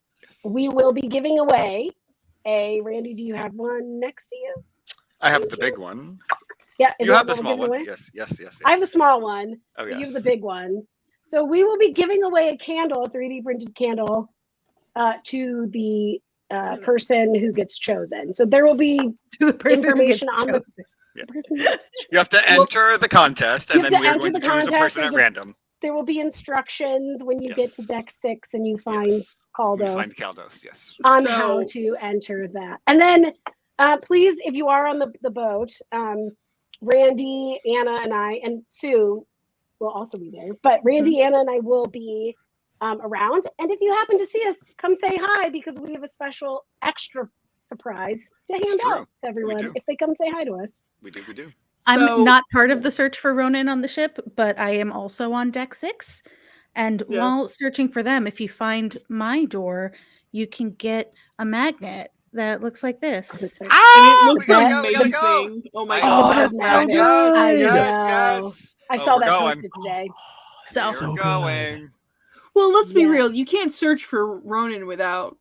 A: We will be giving away Randy, do you have one next to you?
C: I have the big one.
A: Yeah, is
C: You
A: that
C: have the
A: what we're
C: small
A: giving
C: one.
A: away?
C: Yes.
A: I have the small one.
C: Oh,
A: You have
C: yes.
A: the big one. So we will be giving away a candle, a 3D printed candle, to the person who gets chosen. So there will be
E: The person who gets
A: information on the
E: chosen.
C: Yeah.
A: person.
C: You have to enter the contest, and
A: You have
C: then
A: to
C: we are
A: enter
C: going to
A: the
C: choose a
A: contest.
C: person at
A: There's a-
C: random.
A: There will be instructions when you get to
C: Yes.
A: deck 6 and you find
C: Yes.
A: Caldos
C: We find Caldos, yes.
A: on
D: So-
A: how to enter that. And then please, if you are on the boat, Randy, Anna, and I, and Sue will also be there. But Randy, Anna, and I will be around. And if you happen to see us, come say hi, because we have a special extra surprise to hand
C: true.
A: out to everyone
C: do.
A: if they come say hi to us.
C: We do.
E: I'm not part of the search for Ronan on the ship, but I am also on deck 6. And
D: Yeah.
E: while searching for them, if you find my door, you can get a magnet that looks like this.
D: And it
C: Ah,
D: looks
C: we gotta go.
D: amazing. Oh my
C: I
D: god.
C: love
A: that's
C: that.
A: so
C: Yes,
A: good.
C: yes,
A: I know.
C: yes.
A: I
C: Oh,
A: saw
C: we're
A: that
C: going.
A: posted today.
E: So
C: We're
B: So good.
C: going.
D: Well, let's be
A: Yeah.
D: real. You can't search for Ronan without,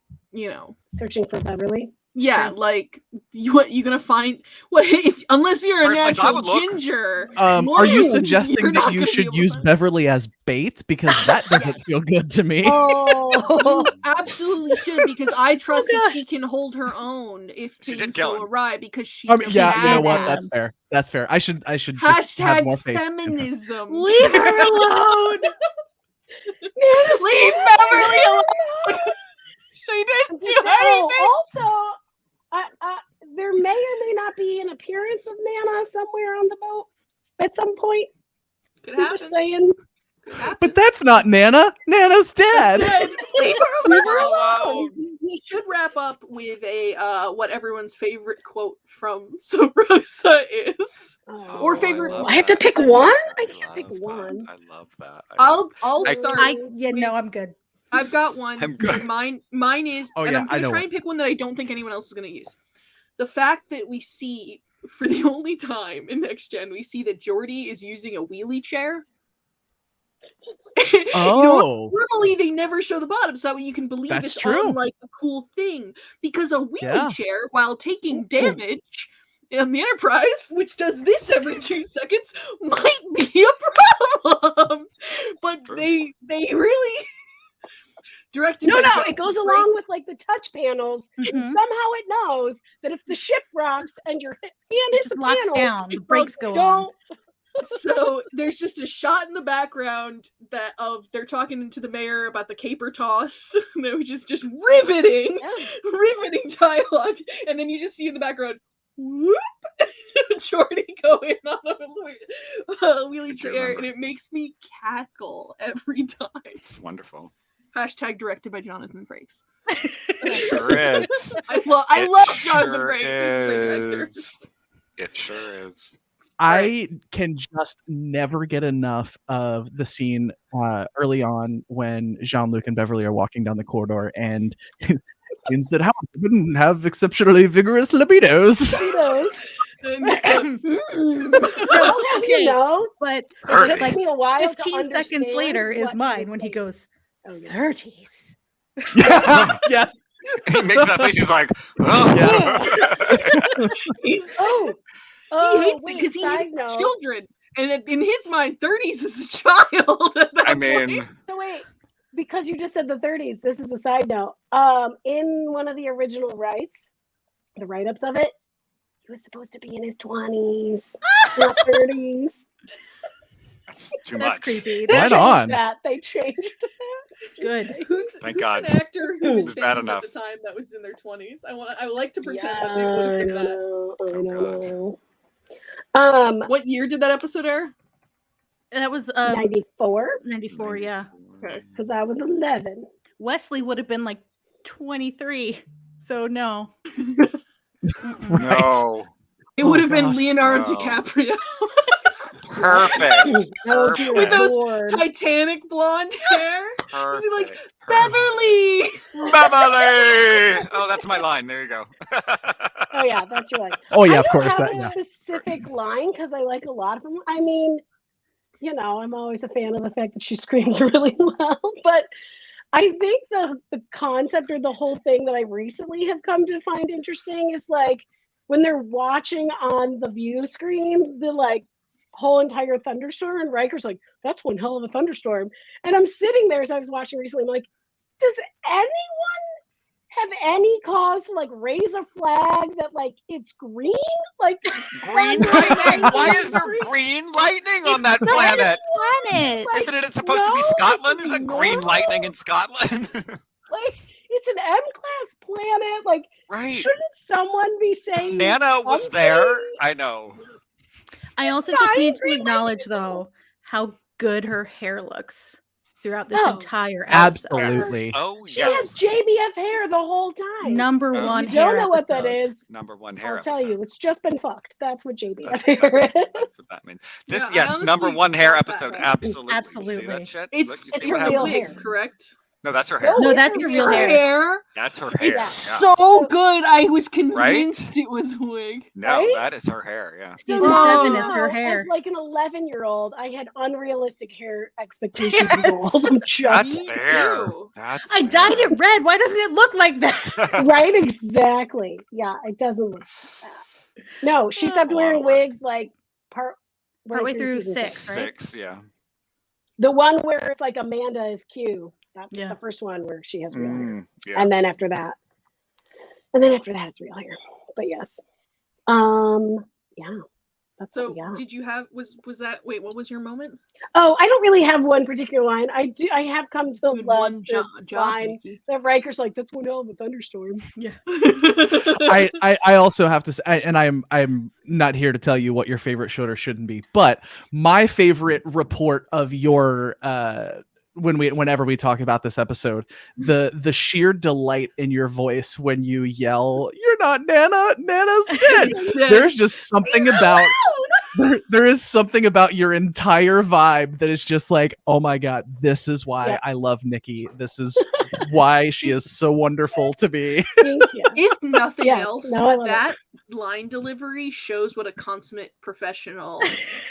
A: Searching for Beverly.
D: yeah,
A: True.
D: like you gonna find what if unless you're a
C: First place I
D: natural
C: would look.
D: ginger.
B: Are you
D: Morgan,
B: suggesting
D: you're
B: that
D: not
B: you
D: gonna be
B: should
D: able to
B: use
D: find-
B: Beverly as bait? Because that doesn't feel good to me.
A: Oh,
D: You absolutely should, because I trust that
E: gosh.
D: she can hold her own if
C: She did
D: things
C: kill
D: go
C: him.
D: awry, because she's
B: I mean,
D: a
B: yeah, you know what?
D: badass.
B: That's fair. That's fair. I should just have more
D: Hashtag
B: faith. in her.
D: feminism.
E: leave her alone.
D: Leave Beverly alone. She didn't do anything.
A: Also, there may or may not be an appearance of Nana somewhere on the boat at some point.
D: Could
A: I'm
D: happen.
A: just saying.
D: Could happen.
B: But that's not Nana. Nana's dead.
D: Instead, leave her
A: Leave
D: alone.
A: her
D: We should wrap up with a what everyone's favorite quote from Sub Rosa is. Or favorite-
C: love
A: I have to
C: that.
A: pick one. I can't
C: love
A: pick
C: that.
A: one.
C: I love that.
D: I'll
A: I-
D: start.
E: I'm good.
D: I've got one.
C: I'm good.
D: Mine is,
B: Oh,
D: and
B: yeah,
D: I'm
B: I
D: gonna
B: know
D: try
B: it.
D: and pick one that I don't think anyone else is gonna use. The fact that we see, for the only time in Next Gen, we see that Geordi is using a wheelie chair.
B: Oh.
D: Normally they never show the bottom, so that way you can believe
B: That's
D: it's
B: true.
D: on like a cool thing. Because a wheelie
B: Yeah.
D: chair, while taking damage on the Enterprise, which does this every 2 seconds, might be a problem. But
C: True.
D: they really directed.
A: No,
D: by
A: no,
D: Jonathan
A: it goes
D: Frakes.
A: along with like the touch panels.
E: Mhm.
A: Somehow it knows that if the ship rocks and your hand
E: It
A: hits
E: just
A: the
E: locks
A: panel,
E: down. The
D: it's
E: brakes
D: like,
E: go on.
A: don't.
D: So there's just a shot in the background that of they're talking to the mayor about the caper toss, which is just riveting,
A: Yeah.
D: riveting dialogue, and then you just see in the background, whoop, Jordy going on a wheelie chair,
C: remember.
D: and it makes me cackle every time.
C: It's wonderful.
D: Hashtag directed by Jonathan Frakes.
C: It sure is.
D: I love Jonathan Frakes. He's a great actor.
C: It sure is.
B: I can just never get enough of the scene early on when Jean-Luc and Beverly are walking down the corridor and means that how wouldn't have exceptionally vigorous libidos.
D: And just like,
E: Okay,
A: No,
E: but
A: it took
E: like
A: me a while to
E: 15 seconds
A: understand
E: later is
A: what
E: mine
A: was
E: when he
A: like-
E: goes
A: Oh, yeah.
E: 30s.
B: Yes.
C: He makes that face. He's like, oh.
D: he's
A: Oh,
D: he hates it
A: wait,
D: because he
A: side
D: hates
A: note.
D: children, and in his mind, 30s is a child. At that
C: I
D: point.
C: mean,
A: So wait, because you just said the 30s, this is a side note. In one of the original rights, the write-ups of it, he was supposed to be in his 20s, not 30s.
C: that's too
E: That's
C: much.
E: creepy.
A: They
B: Right
A: changed
B: on.
A: that. They changed that.
E: Good.
D: Who's
C: Thank
D: who's
C: God.
D: an actor who was
C: This is bad
D: famous
C: enough.
D: at the time that was in their 20s? I would like to pretend
A: Yeah,
D: that they would have
A: I
D: been
A: don't
D: that.
A: know. I
C: Oh,
A: don't
C: God.
A: know.
D: What year did that episode air?
E: That was
A: 94,
E: 94, yeah.
D: Okay.
A: because I was 11.
E: Wesley would have been like 23. So no.
C: No.
D: It
B: Oh,
D: would have been
B: gosh.
D: Leonardo
C: No.
D: DiCaprio
C: Perfect.
A: Oh, dear
D: with those
A: Lord.
D: Titanic blonde hair.
C: Perfect.
D: He'd be like,
C: Perfect.
D: Beverly!
C: Beverly! Oh, that's my line. There you go.
A: Oh yeah, that's your line.
B: Oh yeah,
A: I
B: of
A: don't
B: course.
A: have
B: That
A: a
B: yeah.
A: specific line because I like a lot of them. I mean, you know, I'm always a fan of the fact that she screams really well, but I think the concept or the whole thing that I recently have come to find interesting is like when they're watching on the view screen the like whole entire thunderstorm, and Riker's like, "That's one hell of a thunderstorm," and I'm sitting there as I was watching recently. I'm like, does anyone have any cause to like raise a flag that like it's green? Like
C: Green lightning? Why is there green lightning on that planet?
E: Planet.
A: Like,
C: Isn't it supposed to be
A: no,
C: Scotland?
A: it's
C: There's a green
A: normal.
C: lightning in Scotland.
A: like it's an M-class planet. Like,
C: Right.
A: shouldn't someone be
C: If
A: saying
C: Nana was
A: something?
C: there, I know.
E: I also
A: No,
E: just
A: I
E: need to
A: agree with
E: acknowledge,
A: you.
E: though, how good her hair looks throughout this
A: Oh,
E: entire episode.
B: Absolutely.
C: Oh,
A: She has
C: yes.
A: JBF hair the whole time.
E: Number
C: Oh.
E: one
A: You
E: hair
A: don't know what that
E: episode.
A: is.
C: Number one hair
A: I'll tell
C: episode.
A: you, it's just been fucked. That's what JBF
C: That's
A: hair is.
C: That's what that means. This,
D: Yeah, I
C: yes, number
D: honestly
C: one hair
D: love that
C: episode.
D: hair.
C: Absolutely. You see
E: Absolutely.
C: that shit?
D: It's
C: Look, you
A: it's
C: see
A: her
C: what
A: real
C: happens?
A: hair.
D: correct?
C: No, that's her hair.
E: No,
A: it's
E: that's
A: her
E: your
A: real
E: real
D: Her
E: hair.
D: hair.
C: That's her hair.
D: It's
C: Yeah.
D: so good. I was convinced it was a wig.
C: No,
A: Right?
C: that is her hair. Yeah.
E: Season
A: So
E: 7 is
A: now,
E: her hair.
A: As like an 11-year-old, I had unrealistic hair expectations and
E: Yes.
A: goals. I'm
C: That's
A: just
D: Me
C: fair.
D: too.
C: That's
E: I dyed it red. Why doesn't it look like that?
A: right, exactly. Yeah, it doesn't look like that. No, she
C: That's
A: stopped
C: a lot of
A: wearing
C: work.
A: wigs like
E: Partway through
A: season
E: 6, right?
C: 6, yeah.
A: The one where it's like Amanda is Q. That's
E: Yeah.
A: the first one where she has real hair.
C: Yeah.
A: And then after that, it's real hair. But yes. Yeah. That's
D: So
A: what we got.
D: did you have was that wait, what was your moment?
A: Oh, I don't really have one particular line. I have come to
D: You had
A: love
D: one
A: the
D: job,
A: line
D: Nikki.
A: that Riker's like, that's one hell of a thunderstorm.
B: I also have to say, and I'm not here to tell you what your favorite should or shouldn't be, but my favorite report of your whenever we talk about this episode, the sheer delight in your voice when you yell, "You're not Nana, Nana's dead." There's just something about there is something about your entire vibe that is just like, oh my god, this is why
A: Yep.
B: I love Nikki. This is why she is so wonderful to me.
A: Thank you.
D: If nothing
A: Yes,
D: else,
A: no, I love it.
D: that line delivery shows what a consummate professional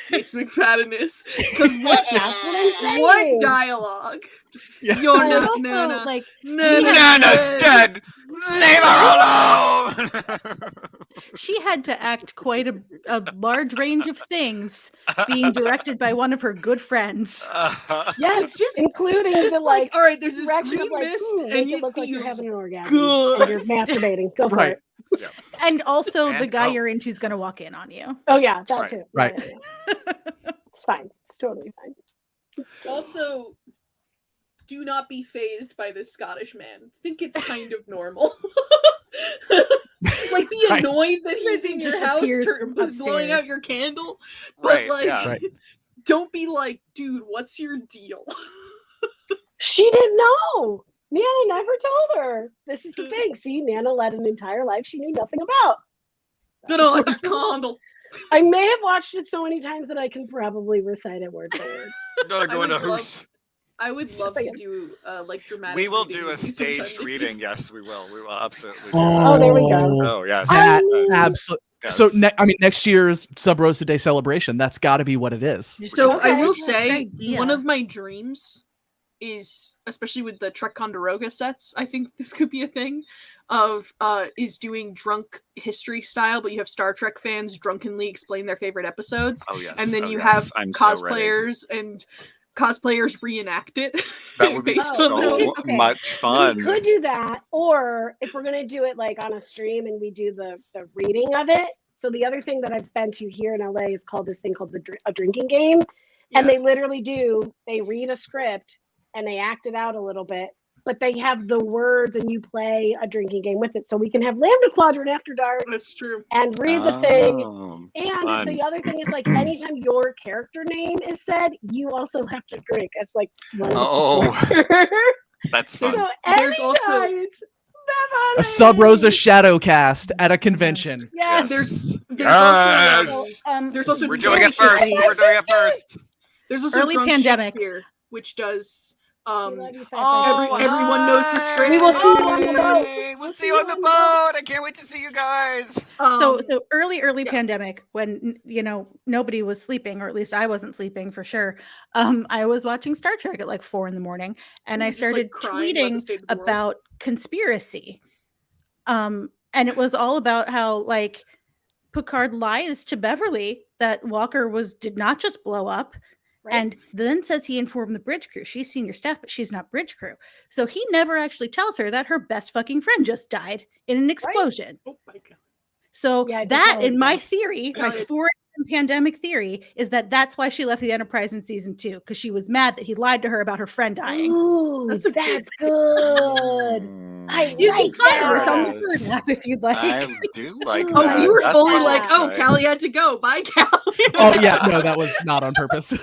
D: Yates McFadden is. Because
A: That's what I'm saying.
D: what dialogue?
B: Yeah.
D: You're
E: But
D: not
E: also,
D: Nana.
E: like,
C: Nana's dead. Leave her alone.
E: she had to act quite a large range of things being directed by one of her good friends.
A: Yes,
D: It's just-
A: including
D: just
A: the like
D: all right, there's this
A: direction
D: green
A: of like,
D: mist,
A: make
D: and
A: it
D: it
A: look like you're
D: feels
A: having an orgasm
D: good.
A: and you're masturbating. Go for
B: Right.
A: it.
E: And also the
C: And
E: guy
C: oh.
E: you're into is going to walk in on you.
A: Oh yeah, that
C: Right.
A: too.
B: Right.
A: Yeah. It's fine. It's totally fine.
D: Also, do not be phased by this Scottish man. Think it's kind of normal. Like, be
B: Right.
D: annoyed that he's
E: He
D: in
E: just
D: your house
E: appears
D: blowing
E: upstairs.
D: out your candle, but
C: Right,
D: like,
C: yeah.
B: Right.
D: don't be like, dude, what's your deal?
A: She didn't know. Nana never told her. This is the thing. See, Nana led an entire life she knew nothing about.
D: They don't like that candle.
A: I may have watched it so many times that I can probably recite it word for word.
C: Gotta go in a
D: would love-
C: hoose.
D: I would love to do like dramatic.
C: We will
D: reading
C: do a
D: with you sometime.
C: staged reading. Yes, we will. We will absolutely do
A: Oh,
C: that.
A: there we go.
C: Oh, yes.
B: That
A: I-
B: absolutely.
C: Yes.
B: So next year's Sub Rosa Day celebration, that's got to be what it is.
D: So
A: Okay.
D: I will
E: Yeah,
D: say,
E: good idea.
D: one of my dreams is, especially with the Trek Condoroga sets, I think this could be a thing, of is doing drunk history style, but you have Star Trek fans drunkenly explain their favorite episodes,
C: Oh, yes.
D: and then
C: Oh,
D: you
C: yes.
D: have
C: I'm so ready.
D: cosplayers and cosplayers reenact it.
C: That would be
D: based
C: so
D: on the-
E: okay.
C: much fun.
A: We could do that, or if we're gonna do it like on a stream and we do the reading of it. So the other thing that I've been to here in LA is called this thing called a drinking game, and they literally they read a script and they act it out a little bit, but they have the words and you play a drinking game with it. So we can have Lambda Quadrant after dark
D: That's true.
A: and read the thing.
C: Oh,
A: And
C: fun.
A: the other thing is like anytime your character name is said, you also have to drink. It's like one of the
C: Oh.
A: orders.
C: That's fun.
A: So
D: There's also-
A: anytime
B: A Sub Rosa shadow cast at a convention.
E: Yes.
D: There's
C: Yes.
D: also there's also
C: We're doing it
D: drunk
C: first.
D: Shakespeare.
C: We're doing it first.
D: There's also
E: Early
D: drunk
E: pandemic.
D: Shakespeare, which does
A: everyone
D: everyone knows the script.
A: We will see you on the boat.
C: Yay, We'll see you on the boat. I can't wait to see you guys.
E: So early
D: yeah.
E: pandemic, when nobody was sleeping, or at least I wasn't sleeping for sure. I was watching Star Trek at like 4 a.m, and I
D: Just, like,
E: started
D: crying about the
E: tweeting
D: state of the world.
E: about conspiracy. And it was all about how like Picard lies to Beverly that Walker did not just blow up.
A: Right.
E: And then says he informed the bridge crew. She's senior staff, but she's not bridge crew. So he never actually tells her that her best fucking friend just died in an explosion.
D: Oh my god.
E: So
A: Yeah, I did
E: that,
A: tell her
E: in my
A: that.
E: theory, my
D: Got it.
E: 4 pandemic theory, is that's why she left the Enterprise in season 2, because she was mad that he lied to her about her friend dying.
A: Ooh,
D: That's
A: that's,
D: a good-
A: good. I
E: You
A: like
E: can find this on the
C: that.
E: Bird app if you'd like.
C: I do like
A: Oh,
D: Oh,
C: that.
D: you were
C: That's
D: fully
C: what
D: like,
C: I'd
D: oh,
C: say.
D: Callie had to go. Bye, Callie.
B: Oh yeah, no, that was not on purpose.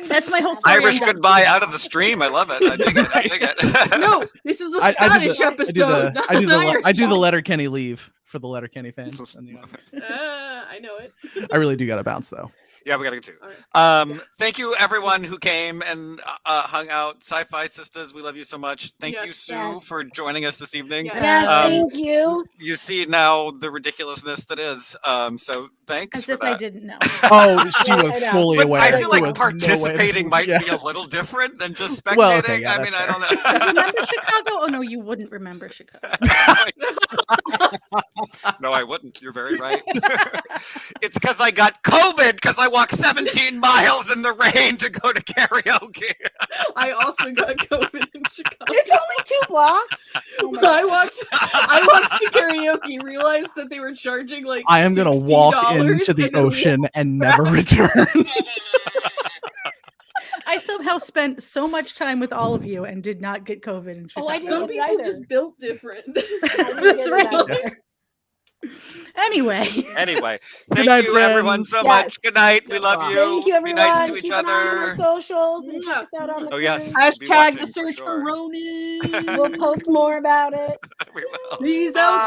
E: That's my whole story.
C: Irish
E: I'm done.
C: goodbye out of the stream. I love it. I dig it. I dig it.
D: No, this is a
B: I do
D: Scottish
B: the-
D: episode. not
B: I do
D: an
B: the
D: Irish
B: I do the
D: one.
B: Letterkenny leave for the Letterkenny fans. in the audience.
D: I know it.
B: I really do gotta bounce though.
C: Yeah, we gotta go too.
D: All right.
C: Thank you everyone who came and hung out. Sci-Fi Sisters, we love you so much. Thank you,
D: Yes.
C: Sue,
A: Yes.
C: for joining us this evening.
D: Yeah.
A: Yes,
C: Um,
A: thank you.
C: You see now the ridiculousness that is. So thanks
E: As
C: for
E: if
C: that.
E: I didn't know.
B: Oh, she
A: Yeah,
B: was
A: I know.
B: fully
C: But
B: aware.
C: I feel
B: There
C: like
B: was no way this
C: participating
B: was-
C: might
B: yeah.
C: be a little different than just spectating.
B: Well, okay, yeah,
C: I mean, I
B: that's
C: don't know.
E: Remember Chicago? Oh no, you wouldn't remember Chicago.
C: No, I wouldn't. You're very right. It's because I got COVID because I walked 17 miles in the rain to go to karaoke.
D: I also got COVID in Chicago.
A: It's only 2 blocks. Oh my
D: I walked to karaoke, realized that they were charging like
B: I am gonna walk
D: $60
B: into the
D: and then
B: ocean and never return.
E: I somehow spent so much time with all of you and did not get COVID in Chicago.
A: Oh, I didn't
D: Some
A: get it
D: people
A: either.
D: just built different.
A: I didn't
E: That's
A: get it
E: right.
A: either.
E: Anyway,
C: Anyway, thank
B: night,
C: you everyone
B: friends.
C: so
A: Yes.
C: much. Good night. We love you.
A: Thank you,
C: Be
A: everyone.
C: nice to each
A: Keep an eye on our
C: other.
A: socials and check us
D: Yeah.
A: out on the
C: Oh, yes.
A: cruise.
C: Be
D: Hashtag
C: watching
D: the
C: for
D: search
C: sure.
D: for Ronan.
A: We'll post more about it.
C: We will.
D: Peace out.